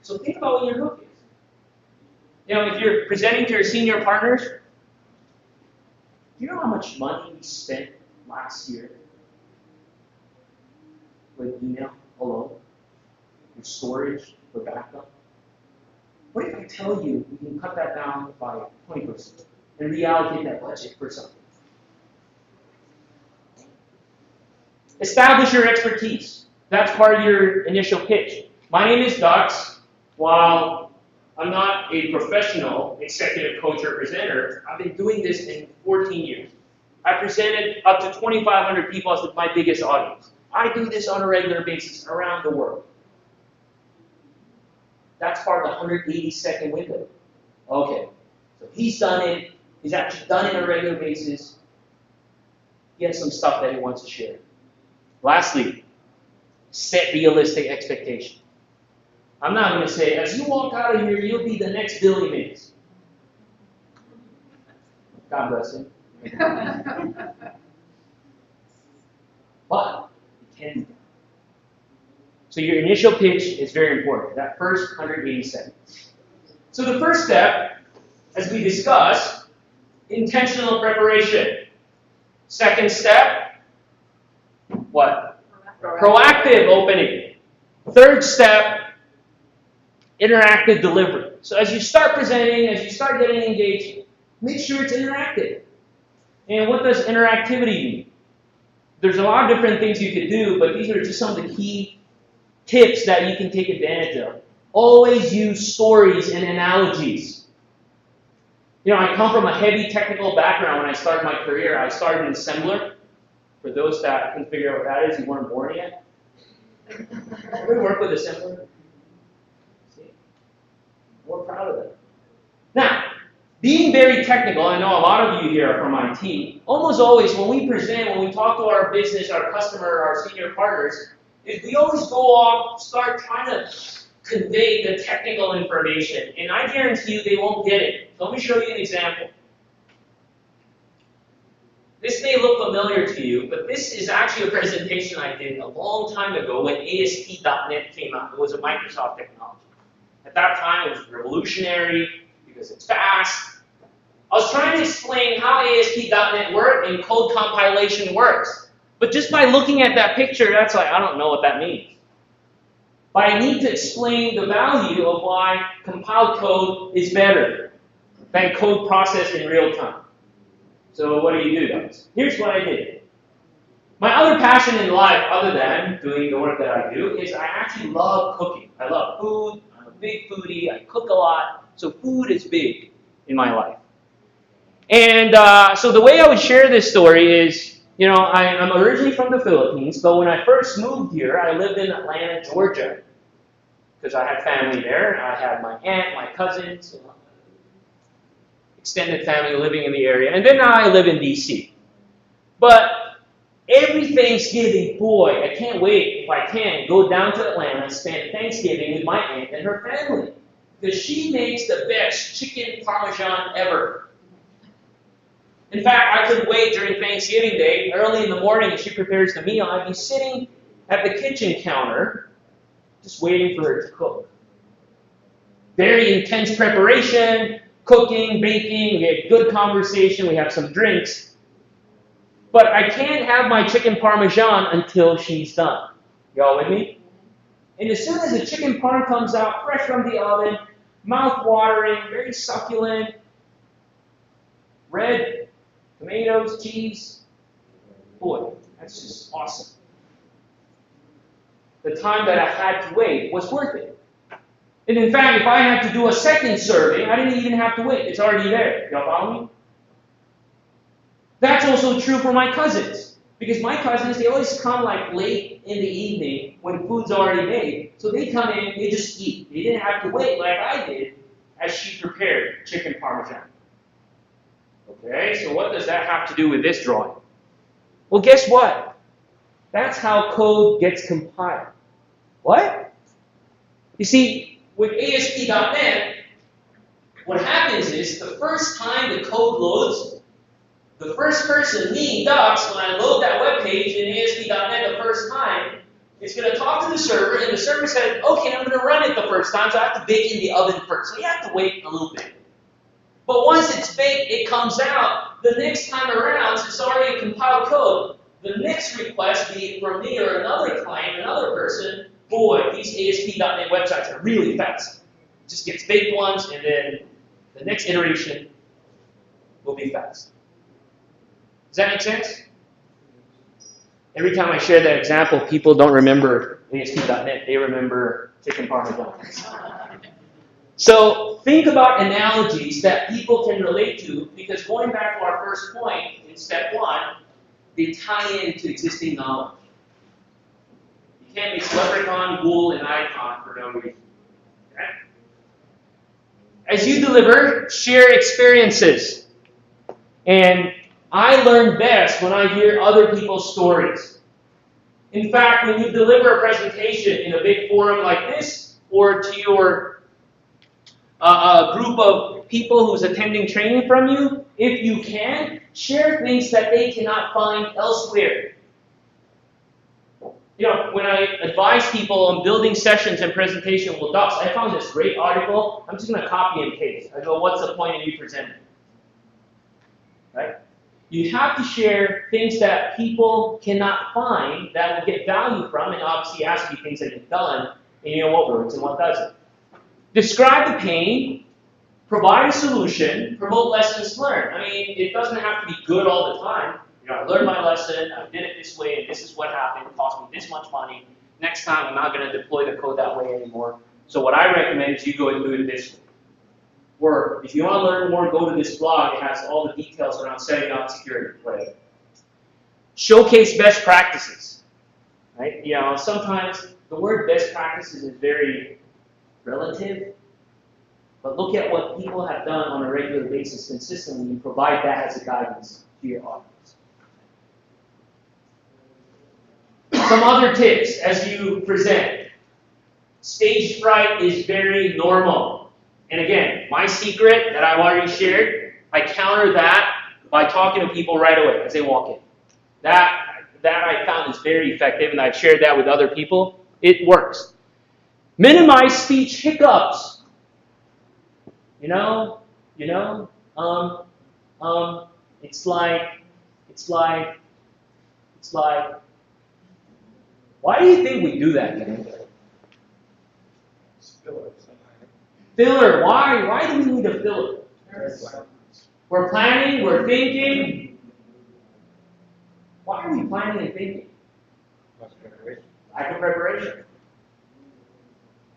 So think about what your hook is. If you're presenting to your senior partners, do you know how much money we spent last year with email alone, with storage, for backup? What if I tell you we can cut that down by 20% and reallocate that budget for something? Establish your expertise. That's part of your initial pitch. My name is Dux. While I'm not a professional executive coach or presenter, I've been doing this in 14 years. I presented up to 2,500 people as my biggest audience. I do this on a regular basis around the world. That's part of the 180-second window. Okay, so he's done it. He's actually done it on a regular basis. He has some stuff that he wants to share. Lastly, set realistic expectations. I'm not going to say, as you walk out of here, you'll be the next Billy Mays. God bless him. But it can be done. So your initial pitch is very important, that first 180 seconds. So the first step, as we discussed, intentional preparation. Second step, what? Proactive opening. Third step, interactive delivery. So as you start presenting, as you start getting engaged, make sure it's interactive. And what does interactivity mean? There's a lot of different things you could do, but these are just some of the key tips that you can take advantage of. Always use stories and analogies. You know, I come from a heavy technical background. When I started my career, I started in assembler. For those that can figure out what that is, you weren't born yet. We work with assembler. See? We're proud of that. Now, being very technical, I know a lot of you here are from IT. Almost always, when we present, when we talk to our business, our customer, our senior partners, is we always go off, start trying to convey the technical information, and I guarantee you they won't get it. So let me show you an example. This may look familiar to you, but this is actually a presentation I did a long time ago when ASP.NET came out. It was a Microsoft technology. At that time, it was revolutionary because it's fast. I was trying to explain how ASP.NET worked and code compilation works. But just by looking at that picture, that's like, I don't know what that means. But I need to explain the value of why compiled code is better than code processed in real time. So what do you do, guys? Here's what I did. My other passion in life, other than doing the work that I do, is I actually love cooking. I love food. I'm a big foodie. I cook a lot. So food is big in my life. And so the way I would share this story is, you know, I'm originally from the Philippines, but when I first moved here, I lived in Atlanta, Georgia, because I had family there. I had my aunt, my cousins, you know, extended family living in the area. And then now I live in D.C. But every Thanksgiving, boy, I can't wait, if I can, go down to Atlanta and spend Thanksgiving with my aunt and her family. Because she makes the best chicken parmesan ever. In fact, I couldn't wait during Thanksgiving Day, early in the morning, as she prepares the meal, I'd be sitting at the kitchen counter, just waiting for her to cook. Very intense preparation, cooking, baking, we had good conversation, we have some drinks. But I can't have my chicken parmesan until she's done. Y'all with me? And as soon as the chicken parm comes out, fresh from the oven, mouth-watering, very succulent, red, tomatoes, cheese, boy, that's just awesome. The time that I had to wait was worth it. And in fact, if I had to do a second serving, I didn't even have to wait. It's already there. Y'all follow me? That's also true for my cousins. Because my cousins, they always come like late in the evening when food's already made. So they come in, they just eat. They didn't have to wait like I did as she prepared chicken parmesan. Okay, so what does that have to do with this drawing? Well, guess what? That's how code gets compiled. What? You see, with ASP.NET, what happens is the first time the code loads, the first person, me, Dux, when I load that web page in ASP.NET the first time, it's going to talk to the server, and the server says, okay, I'm going to run it the first time, so I have to bake in the oven first. So you have to wait a little bit. But once it's baked, it comes out. The next time around, since it's already a compiled code, the next request, be it from me or another client, another person, boy, these ASP.NET websites are really fast. It just gets baked once, and then the next iteration will be fast. Does that make sense? Every time I share that example, people don't remember ASP.NET. They remember chicken parmesan. So think about analogies that people can relate to, because going back to our first point in step 1, they tie into existing knowledge. You can't mix leprechaun, wool, and icon for no reason. Okay? As you deliver, share experiences. And I learn best when I hear other people's stories. In fact, when you deliver a presentation in a big forum like this, or to your group of people who's attending training from you, if you can, share things that they cannot find elsewhere. You know, when I advise people on building sessions and presentation with Dux, I found this great article. I'm just going to copy and paste. I go, what's the point of you presenting? Right? You have to share things that people cannot find that will get value from, and obviously it has to be things that you've done, and you know what works and what doesn't. Describe the pain, provide a solution, promote lessons learned. I mean, it doesn't have to be good all the time. You know, I learned my lesson, I did it this way, and this is what happened. It cost me this much money. Next time, I'm not going to deploy the code that way anymore. So what I recommend is you go and do it this way. Or if you want to learn more, go to this blog. It has all the details around setting up security, whatever. Showcase best practices. Right? You know, sometimes the word best practices is very relative, but look at what people have done on a regular basis consistently and provide that as a guidance to your audience. Some other tips as you present. Stage fright is very normal. And again, my secret that I've already shared, I counter that by talking to people right away as they walk in. That I found is very effective, and I've shared that with other people. It works. Minimize speech hiccups. It's like, why do you think we do that, man? Filler. Why do we need a filler? We're planning, we're thinking. Why are we planning and thinking? Lack of preparation.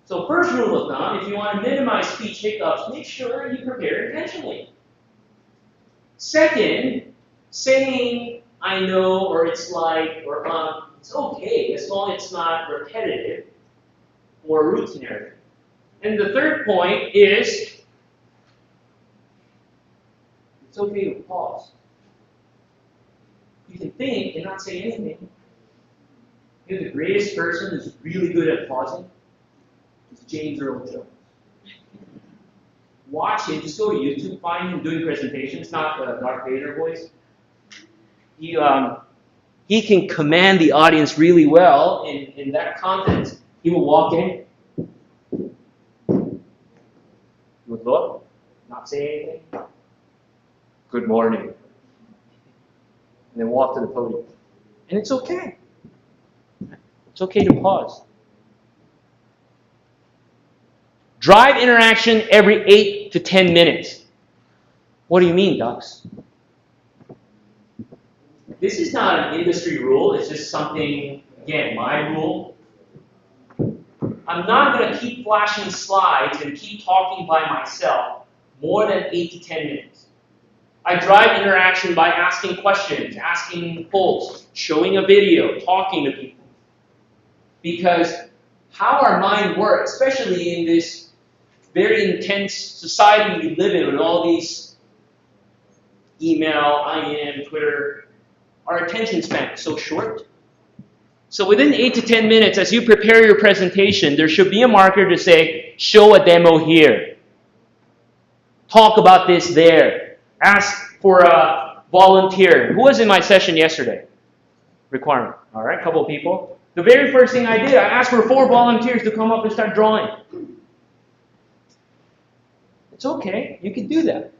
So first rule of thumb, if you want to minimize speech hiccups, make sure you prepare intentionally. Second, saying I know or it's like or it's okay as long as it's not repetitive or routinary. And the third point is it's okay to pause. You can think and not say anything. The greatest person who's really good at pausing is James Earl Jones. Watch him. Just go to YouTube. Find him doing presentations, not the Darth Vader voice. He can command the audience really well in that context. He will walk in. He would look, not say anything. Good morning. And then walk to the podium. And it's okay. It's okay to pause. Drive interaction every 8 to 10 minutes. What do you mean, Ducks? This is not an industry rule. It's just something, again, my rule. I'm not going to keep flashing slides and keep talking by myself more than 8 to 10 minutes. I drive interaction by asking questions, asking polls, showing a video, talking to people. Because how our mind works, especially in this very intense society we live in with all these email, IM, Twitter, our attention span is so short. So within 8 to 10 minutes, as you prepare your presentation, there should be a marker to say, show a demo here. Talk about this there. Ask for a volunteer. Who was in my session yesterday? Requirement. All right, a couple of people. The very first thing I did, I asked for 4 volunteers to come up and start drawing. It's okay, you can do that.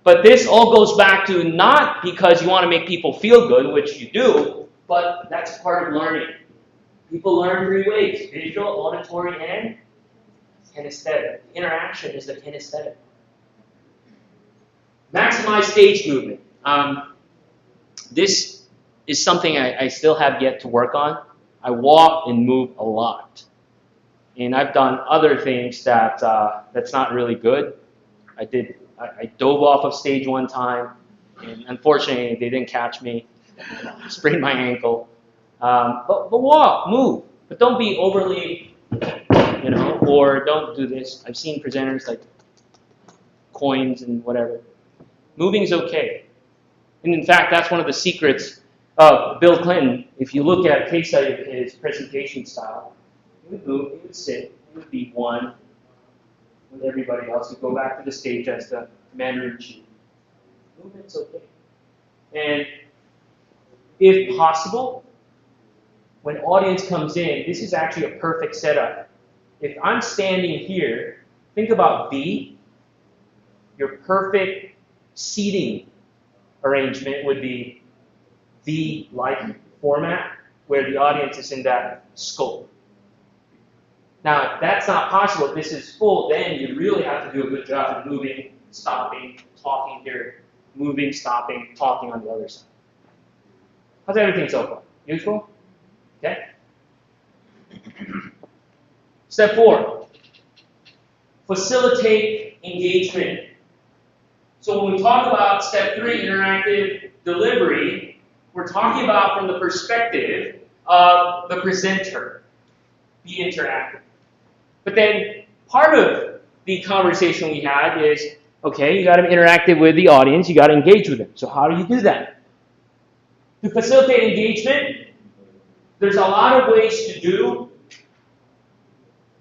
But this all goes back to not because you want to make people feel good, which you do, but that's part of learning. People learn 3 ways: visual, auditory, and kinesthetic. Interaction is the kinesthetic. Maximize stage movement. This is something I still have yet to work on. I walk and move a lot. And I've done other things that's not really good. I dove off of stage one time, and unfortunately they didn't catch me. Sprained my ankle. But walk, move. But don't be overly, or don't do this. I've seen presenters like coins and whatever. Moving is okay. And in fact, that's one of the secrets of Bill Clinton. If you look at a case study of his presentation style, he would move, he would sit, he would be one with everybody else. He'd go back to the stage as the commander-in-chief. Movement's okay. And if possible, when audience comes in, this is actually a perfect setup. If I'm standing here, think about V. Your perfect seating arrangement would be V-like format, where the audience is in that scope. Now, if that's not possible, if this is full, then you really have to do a good job of moving, stopping, talking here, moving, stopping, talking on the other side. How's everything so far? Useful? Okay. Step 4. facilitate engagement. So when we talk about step 3, interactive delivery, we're talking about from the perspective of the presenter. Be interactive. But then part of the conversation we had is, okay, you got to be interactive with the audience, you got to engage with them. So how do you do that? To facilitate engagement, there's a lot of ways to do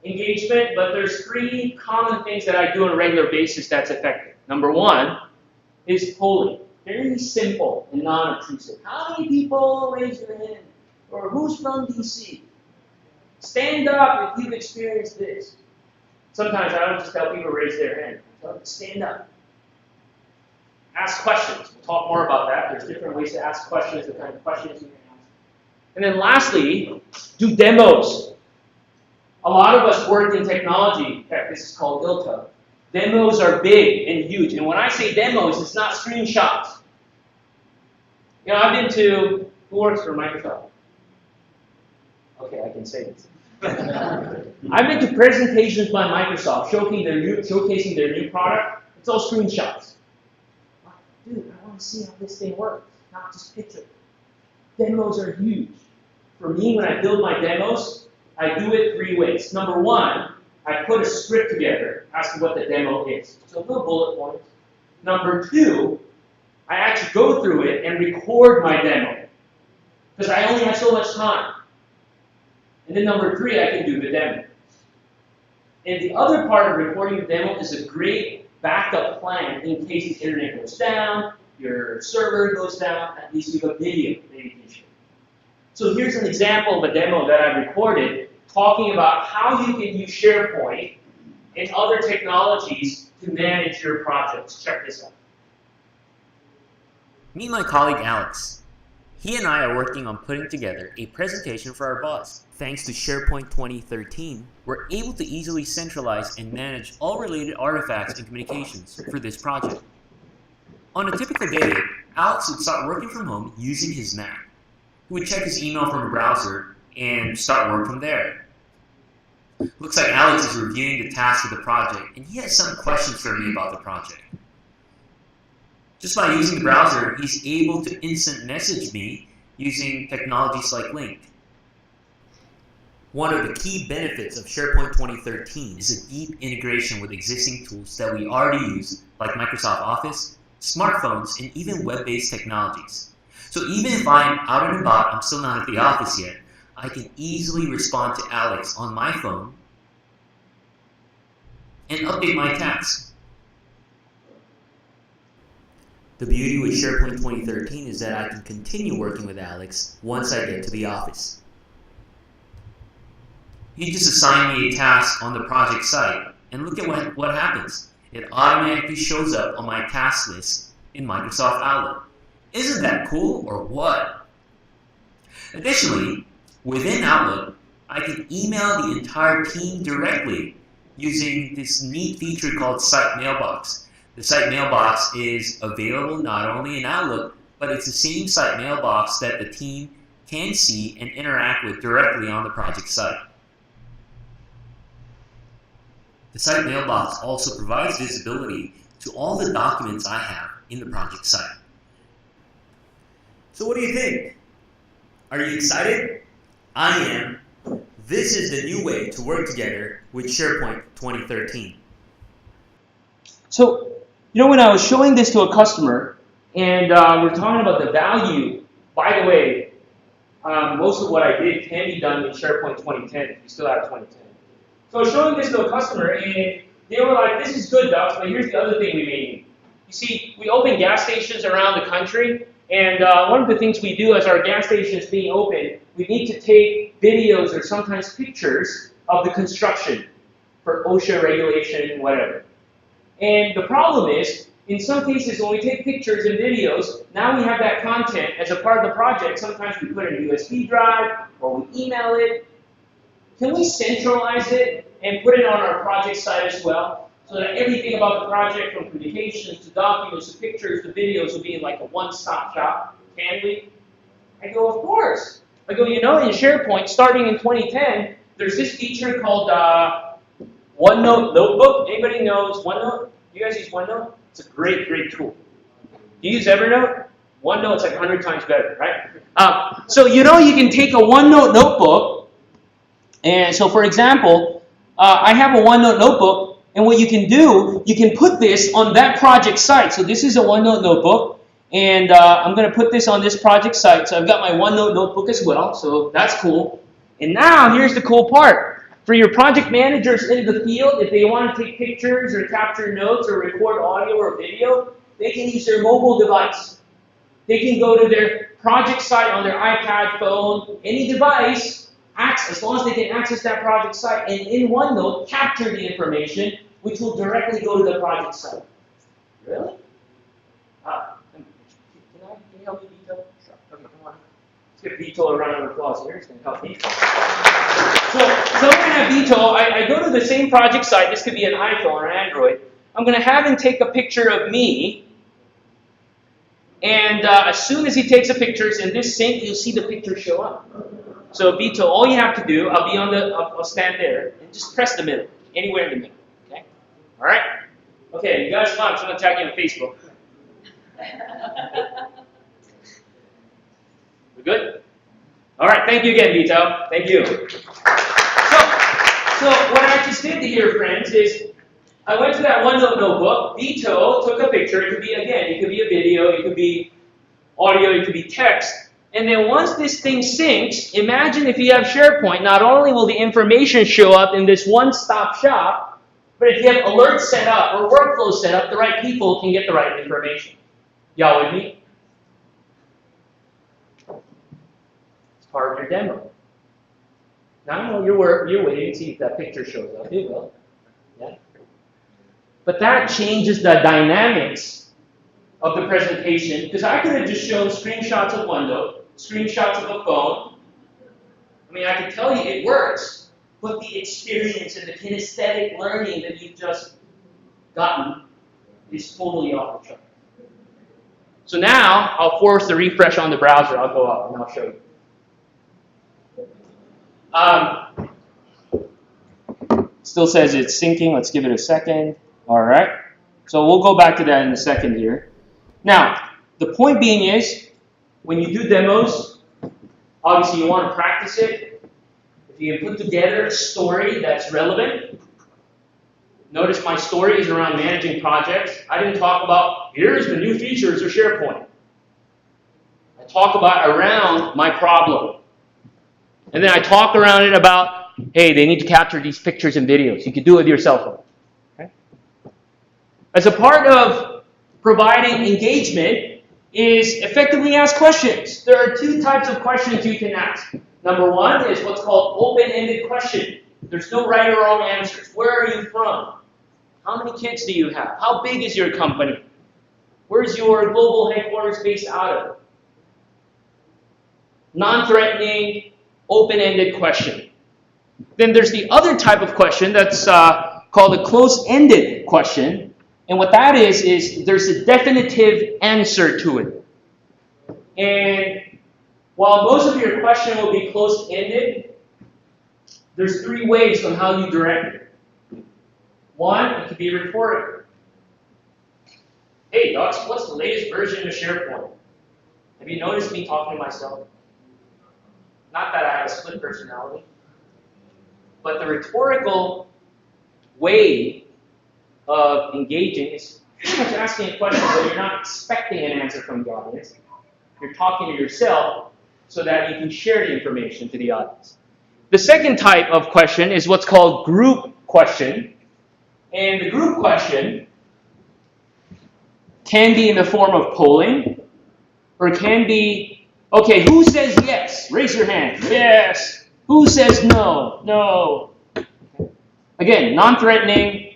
engagement, but there's 3 common things that I do on a regular basis that's effective. Number 1 is polling. Very simple and non-obtrusive. How many people raise their hand? Or who's from DC? Stand up if you've experienced this. Sometimes I don't just tell people to raise their hand. I tell them to stand up. Ask questions. We'll talk more about that. There's different ways to ask questions, the kind of questions you can ask. And then lastly, do demos. A lot of us work in technology. In fact, this is called ILTA. Demos are big and huge. And when I say demos, it's not screenshots. You know, I've been to, who works for Microsoft? Okay, I can say this. I've been to presentations by Microsoft showcasing their new product. It's all screenshots. Dude, I want to see how this thing works, not just pictures. Demos are huge. For me, when I build my demos, I do it 3 ways. Number 1, I put a script together asking what the demo is. So little bullet points. Number 2, I actually go through it and record my demo. Because I only have so much time. And then number 3, I can do the demo. And the other part of recording the demo is a great backup plan in case the internet goes down, your server goes down, at least you have a video that you can share. So here's an example of a demo that I recorded talking about how you can use SharePoint and other technologies to manage your projects. Check this out. Meet my colleague Alex. He and I are working on putting together a presentation for our boss. Thanks to SharePoint 2013, we're able to easily centralize and manage all related artifacts and communications for this project. On a typical day, Alex would start working from home using his Mac. He would check his email from a browser and start work from there. Looks like Alex is reviewing the tasks of the project, and he has some questions for me about the project. Just by using the browser, he's able to instant message me using technologies like Link. One of the key benefits of SharePoint 2013 is a deep integration with existing tools that we already use, like Microsoft Office, smartphones, and even web-based technologies. So even if I'm out and about, I'm still not at the office yet, I can easily respond to Alex on my phone and update my tasks. The beauty with SharePoint 2013 is that I can continue working with Alex once I get to the office. You just assign me a task on the project site, and look at what happens. It automatically shows up on my task list in Microsoft Outlook. Isn't that cool, or what? Additionally, within Outlook, I can email the entire team directly using this neat feature called Site Mailbox. The Site Mailbox is available not only in Outlook, but it's the same Site Mailbox that the team can see and interact with directly on the project site. The Site Mailbox also provides visibility to all the documents I have in the project site. So what do you think? Are you excited? I am. This is the new way to work together with SharePoint 2013. So, you know, when I was showing this to a customer, and we're talking about the value, by the way, most of what I did can be done in SharePoint 2010 if you still have 2010. So I was showing this to a customer, and they were like, this is good, Dux, but here's the other thing we may need. You see, we open gas stations around the country, and one of the things we do as our gas stations being open, we need to take videos or sometimes pictures of the construction for OSHA regulation, whatever. And the problem is, in some cases, when we take pictures and videos, now we have that content as a part of the project. Sometimes we put it in a USB drive, or we email it. Can we centralize it and put it on our project site as well? So that everything about the project, from communications to documents to pictures to videos, will be in like a one-stop shop. Can we? I go, of course. I go, you know, in SharePoint, starting in 2010, there's this feature called OneNote notebook. Anybody knows OneNote? You guys use OneNote? It's a great, great tool. Do you use Evernote? OneNote's like 100 times better, right? So you know you can take a OneNote notebook, and so for example, I have a OneNote notebook, and what you can do, you can put this on that project site. So this is a OneNote notebook, and I'm going to put this on this project site. So I've got my OneNote notebook as well, so that's cool. And now here's the cool part. For your project managers in the field, if they want to take pictures or capture notes or record audio or video, they can use their mobile device. They can go to their project site on their iPad, phone, any device, as long as they can access that project site, and in OneNote, capture the information, which will directly go to the project site. Really? Can you help me, Vito? Sure. Okay, come on. Let's give Vito a round of applause here. He's going to help Vito. So I'm going to have Vito, I go to the same project site. This could be an iPhone or Android. I'm going to have him take a picture of me. And as soon as he takes the pictures in this sync, you'll see the picture show up. So Vito, all you have to do, I'll stand there, and just press the middle, anywhere in the middle. Okay? All right? Okay, you guys watch. I'm going to tag you on Facebook. We good? All right, thank you again, Vito. Thank you. So what I just did here, friends, is I went to that OneNote notebook. Vito took a picture. It could be a video, it could be audio, it could be text. And then once this thing syncs, imagine if you have SharePoint, not only will the information show up in this one-stop shop, but if you have alerts set up or workflows set up, the right people can get the right information. Y'all with me? It's part of your demo. Now I know you're waiting to see if that picture shows up. It will. Yeah. But that changes the dynamics of the presentation, because I could have just shown screenshots of OneNote, screenshots of a phone. I mean, I can tell you it works, but the experience and the kinesthetic learning that you've just gotten is totally off the chart. So now I'll force the refresh on the browser. I'll go up and I'll show you. Still says it's syncing. Let's give it a second. All right. So we'll go back to that in a second here. Now, the point being is, when you do demos, obviously you want to practice it. If you can put together a story that's relevant. Notice my story is around managing projects. I didn't talk about, here's the new features of SharePoint. I talk about around my problem. And then I talk around it about, hey, they need to capture these pictures and videos. You can do it with your cell phone. Okay? As a part of providing engagement is effectively ask questions. There are two types of questions you can ask. Number one is what's called open-ended question. There's no right or wrong answers. Where are you from? How many kids do you have? How big is your company? Where's your global headquarters based out of? Non-threatening, open-ended question. Then there's the other type of question that's called a closed-ended question. And what that is there's a definitive answer to it. And while most of your question will be closed-ended, there's three ways on how you direct it. One, it could be rhetorical. Hey, Docs, what's the latest version of SharePoint? Have you noticed me talking to myself? Not that I have a split personality, but the rhetorical way of engaging is pretty much asking a question where you're not expecting an answer from the audience. You're talking to yourself so that you can share the information to the audience. The second type of question is what's called group question. And the group question can be in the form of polling, or it can be, okay, who says yes? Raise your hand. Yes. Who says no? No. Again, non-threatening,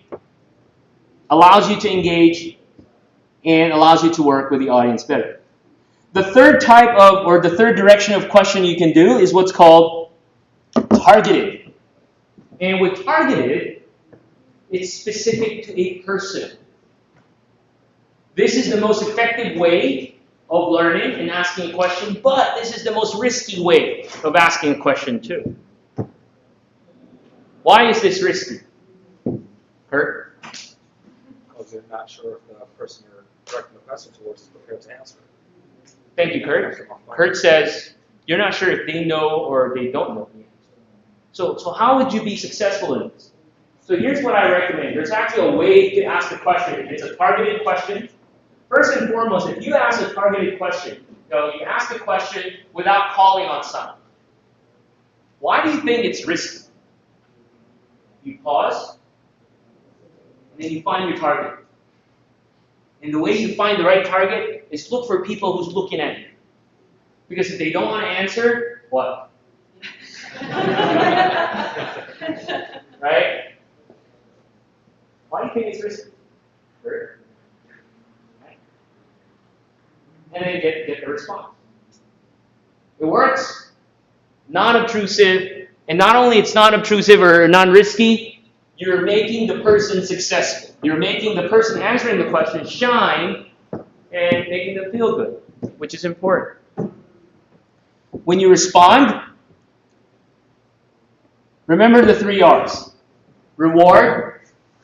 allows you to engage, and allows you to work with the audience better. The third type of, or the third direction of question you can do is what's called targeted. And with targeted, it's specific to a person. This is the most effective way of learning and asking a question, but this is the most risky way of asking a question too. Why is this risky? Kurt? Because they're not sure if the person you're directing the question towards is prepared to answer. Thank you, Kurt. Kurt says, you're not sure if they know or they don't know the answer. So how would you be successful in this? So here's what I recommend. There's actually a way to ask the question. It's a targeted question. First and foremost, if you ask a targeted question, you ask the question without calling on someone. Why do you think it's risky? You pause, and then you find your target. And the way you find the right target is look for people who's looking at you. Because if they don't want to answer, what? Right? Why do you think it's risky? Right? And then get the response. It works. Non-obtrusive. And not only it's not obtrusive or non-risky, you're making the person successful. You're making the person answering the question shine and making them feel good, which is important. When you respond, remember the 3 R's. Reward.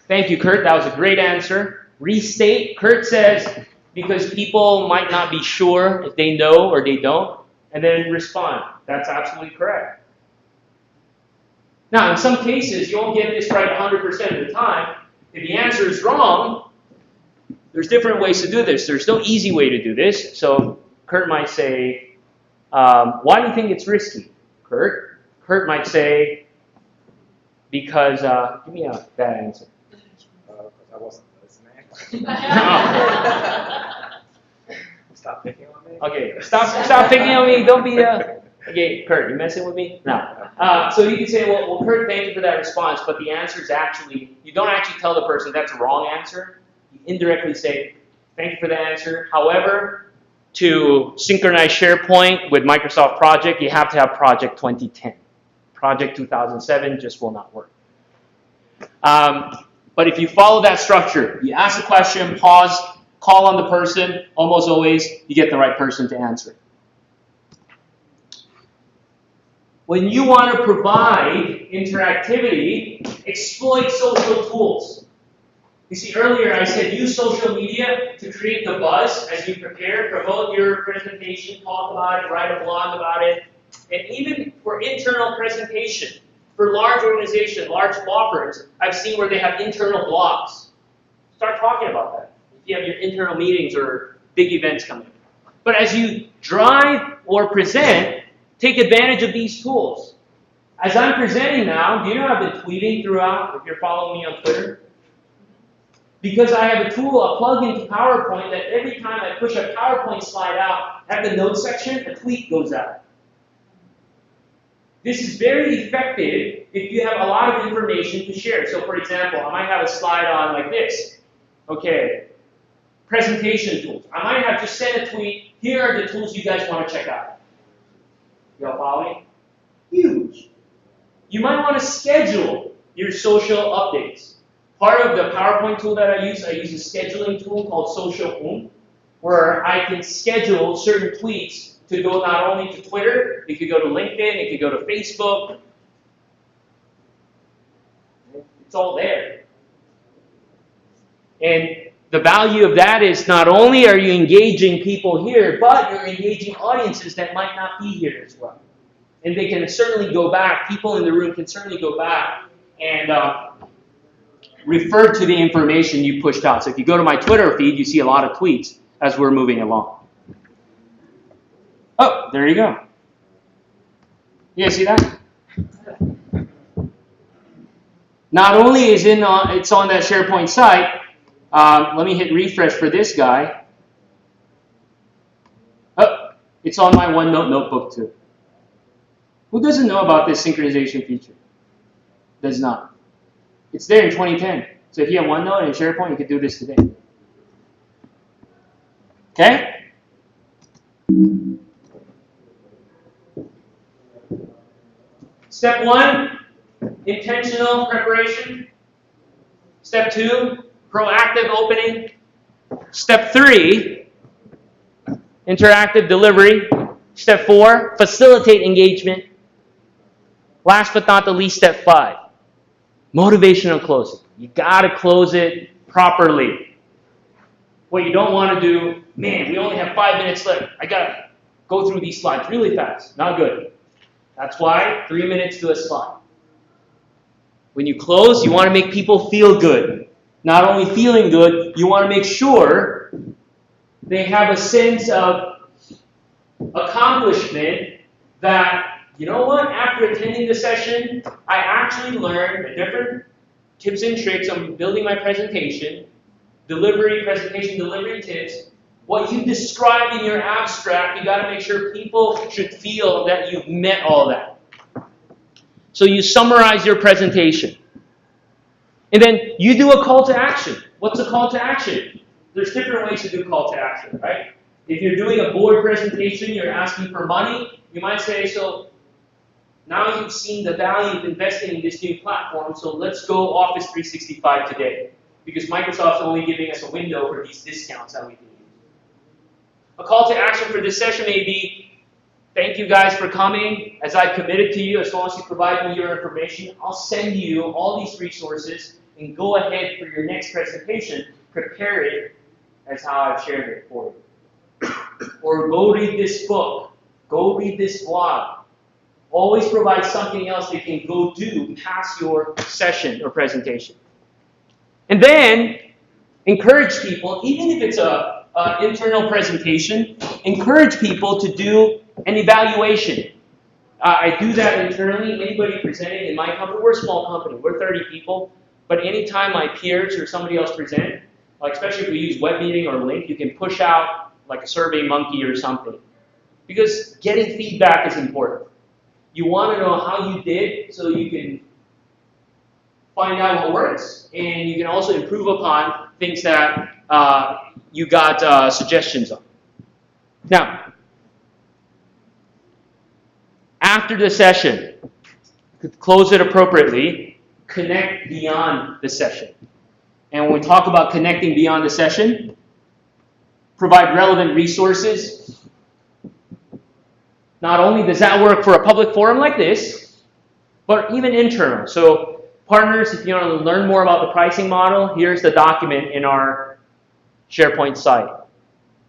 Thank you, Kurt. That was a great answer. Restate. Kurt says, because people might not be sure if they know or they don't. And then respond. That's absolutely correct. Now, in some cases, you won't get this right 100% of the time. If the answer is wrong, there's different ways to do this. There's no easy way to do this. So Kurt might say, why do you think it's risky, Kurt? Kurt might say, because, give me that answer. Because I wasn't listening. Stop picking on me. Okay, stop picking on me. Don't be, okay, Kurt, you messing with me? No. So you can say, well, Kurt, thank you for that response, but the answer is actually, you don't actually tell the person that's a wrong answer. You indirectly say, thank you for the answer. However, to synchronize SharePoint with Microsoft Project, you have to have Project 2010. Project 2007 just will not work. But if you follow that structure, you ask a question, pause, call on the person, almost always you get the right person to answer. When you want to provide interactivity, exploit social tools. You see, earlier I said use social media to create the buzz as you prepare, promote your presentation, talk about it, write a blog about it. And even for internal presentation, for large organizations, large law firms, I've seen where they have internal blogs. Start talking about that if you have your internal meetings or big events coming. But as you drive or present, take advantage of these tools. As I'm presenting now, do you know I've been tweeting throughout, if you're following me on Twitter? Because I have a tool, a plug into PowerPoint, that every time I push a PowerPoint slide out, at the notes section, a tweet goes out. This is very effective if you have a lot of information to share. So for example, I might have a slide on like this. Okay, presentation tools. I might have just sent a tweet, here are the tools you guys want to check out. Y'all following? Huge. You might want to schedule your social updates. Part of the PowerPoint tool that I use a scheduling tool called Social where I can schedule certain tweets to go not only to Twitter, it could go to LinkedIn, it could go to Facebook. It's all there. And the value of that is not only are you engaging people here, but you're engaging audiences that might not be here as well. And they can certainly go back, people in the room can certainly go back and refer to the information you pushed out. So if you go to my Twitter feed, you see a lot of tweets as we're moving along. Oh, there you go. You guys see that? Not only is it's on that SharePoint site, let me hit refresh for this guy. Oh, it's on my OneNote notebook too. Who doesn't know about this synchronization feature? Does not. It's there in 2010. So if you have OneNote and SharePoint, you could do this today. Okay? Step 1, intentional preparation. Step 2, proactive opening. Step 3, interactive delivery. Step 4, facilitate engagement. Last but not the least, step 5, motivational closing. You got to close it properly. What you don't want to do, man, we only have 5 minutes left. I got to go through these slides really fast. Not good. That's why 3 minutes to a slide. When you close, you want to make people feel good. Not only feeling good, you want to make sure they have a sense of accomplishment that, you know what, after attending the session, I actually learned the different tips and tricks on building my presentation delivery tips. What you described in your abstract, you got to make sure people should feel that you've met all that. So you summarize your presentation. And then you do a call to action. What's a call to action? There's different ways to do call to action, right? If you're doing a board presentation, you're asking for money, you might say, so now you've seen the value of investing in this new platform, so let's go Office 365 today. Because Microsoft's only giving us a window for these discounts that we can use. A call to action for this session may be, thank you guys for coming. As I committed to you, as long as you provide me your information, I'll send you all these resources and go ahead for your next presentation. Prepare it as how I've shared it for you. Or go read this book. Go read this blog. Always provide something else they can go do past your session or presentation. And then encourage people, even if it's an internal presentation, encourage people to do an evaluation. I do that internally. Anybody presenting in my company, we're a small company, we're 30 people, but anytime my peers or somebody else present, like especially if we use web meeting or link, you can push out like a survey monkey or something. Because getting feedback is important. You want to know how you did so you can find out what works, and you can also improve upon things that you got suggestions on. Now, after the session, close it appropriately, connect beyond the session. And when we talk about connecting beyond the session, provide relevant resources. Not only does that work for a public forum like this, but even internal. So partners, if you want to learn more about the pricing model, here's the document in our SharePoint site.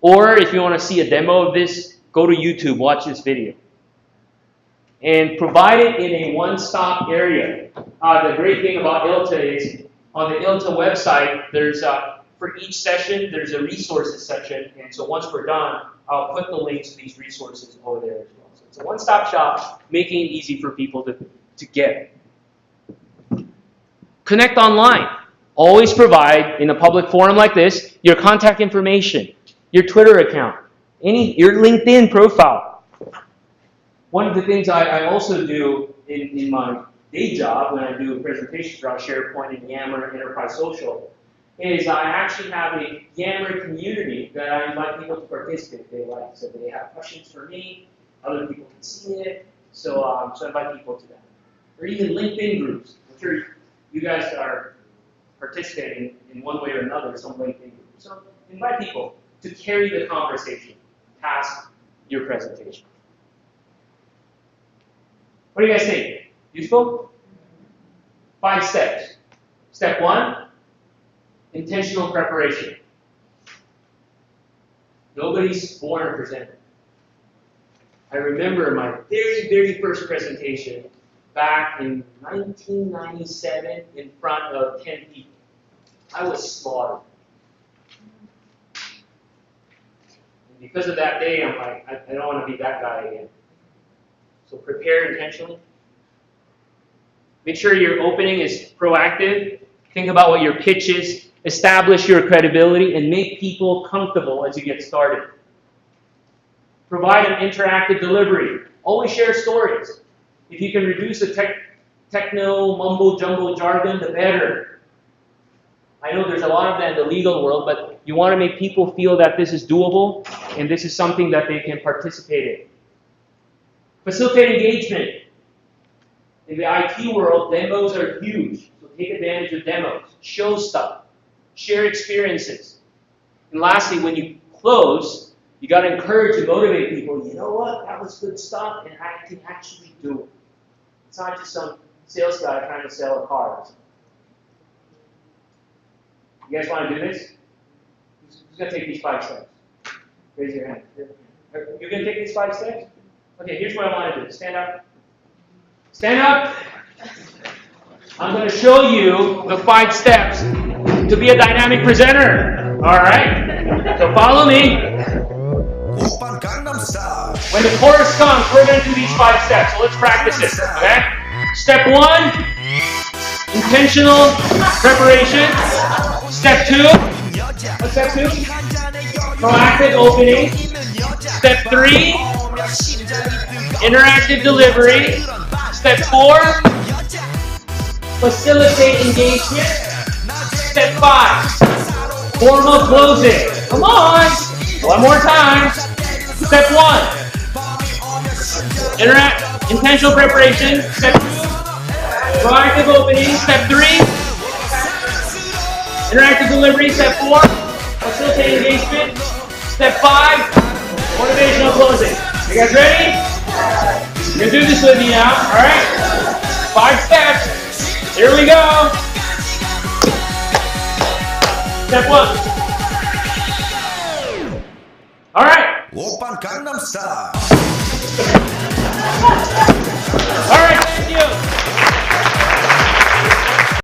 Or if you want to see a demo of this, go to YouTube, watch this video. And provide it in a one-stop area. The great thing about ILTA is, on the ILTA website, there's for each session, there's a resources section. And so once we're done, I'll put the links to these resources over there as well. So it's a one-stop shop, making it easy for people to get. Connect online. Always provide, in a public forum like this, your contact information, your Twitter account, your LinkedIn profile. One of the things I also do in my day job when I do presentations around SharePoint and Yammer and Enterprise Social is I actually have a Yammer community that I invite people to participate if they like. So they have questions for me, other people can see it, so I invite people to that. Or even LinkedIn groups. I'm sure you guys are participating in one way or another, some LinkedIn group. So invite people to carry the conversation past your presentation. What do you guys think? Useful? 5 steps. Step 1, intentional preparation. Nobody's born a presenter. I remember my very, very first presentation back in 1997 in front of 10 people. I was slaughtered. And because of that day, I'm like, I don't want to be that guy again. So prepare intentionally. Make sure your opening is proactive. Think about what your pitch is. Establish your credibility and make people comfortable as you get started. Provide an interactive delivery. Always share stories. If you can reduce the techno mumbo-jumbo jargon, the better. I know there's a lot of that in the legal world, but you want to make people feel that this is doable and this is something that they can participate in. Facilitate engagement. In the IT world, demos are huge. So take advantage of demos. Show stuff. Share experiences. And lastly, when you close, you got to encourage and motivate people. You know what? That was good stuff, and I can actually do it. It's not just some sales guy trying to sell a car. You guys want to do this? Who's going to take these 5 steps? Raise your hand. You're going to take these 5 steps? Okay, here's what I want to do. Stand up. Stand up. I'm going to show you the 5 steps to be a dynamic presenter. All right? So follow me. When the chorus comes, we're going to do these 5 steps. So let's practice it. Okay? Step 1, intentional preparation. Step 2, what's step 2? Proactive opening. Step 3, interactive delivery. Step 4, facilitate engagement. Step 5, formal closing. Come on, one more time. Step 1, intentional preparation. Step 2, proactive opening. Step 3, interactive delivery. Step 4, facilitate engagement. Step 5, motivational closing. You guys ready? You're gonna do this with me now, alright? 5 steps. Here we go. Step 1. Alright. Open Gangnam Style.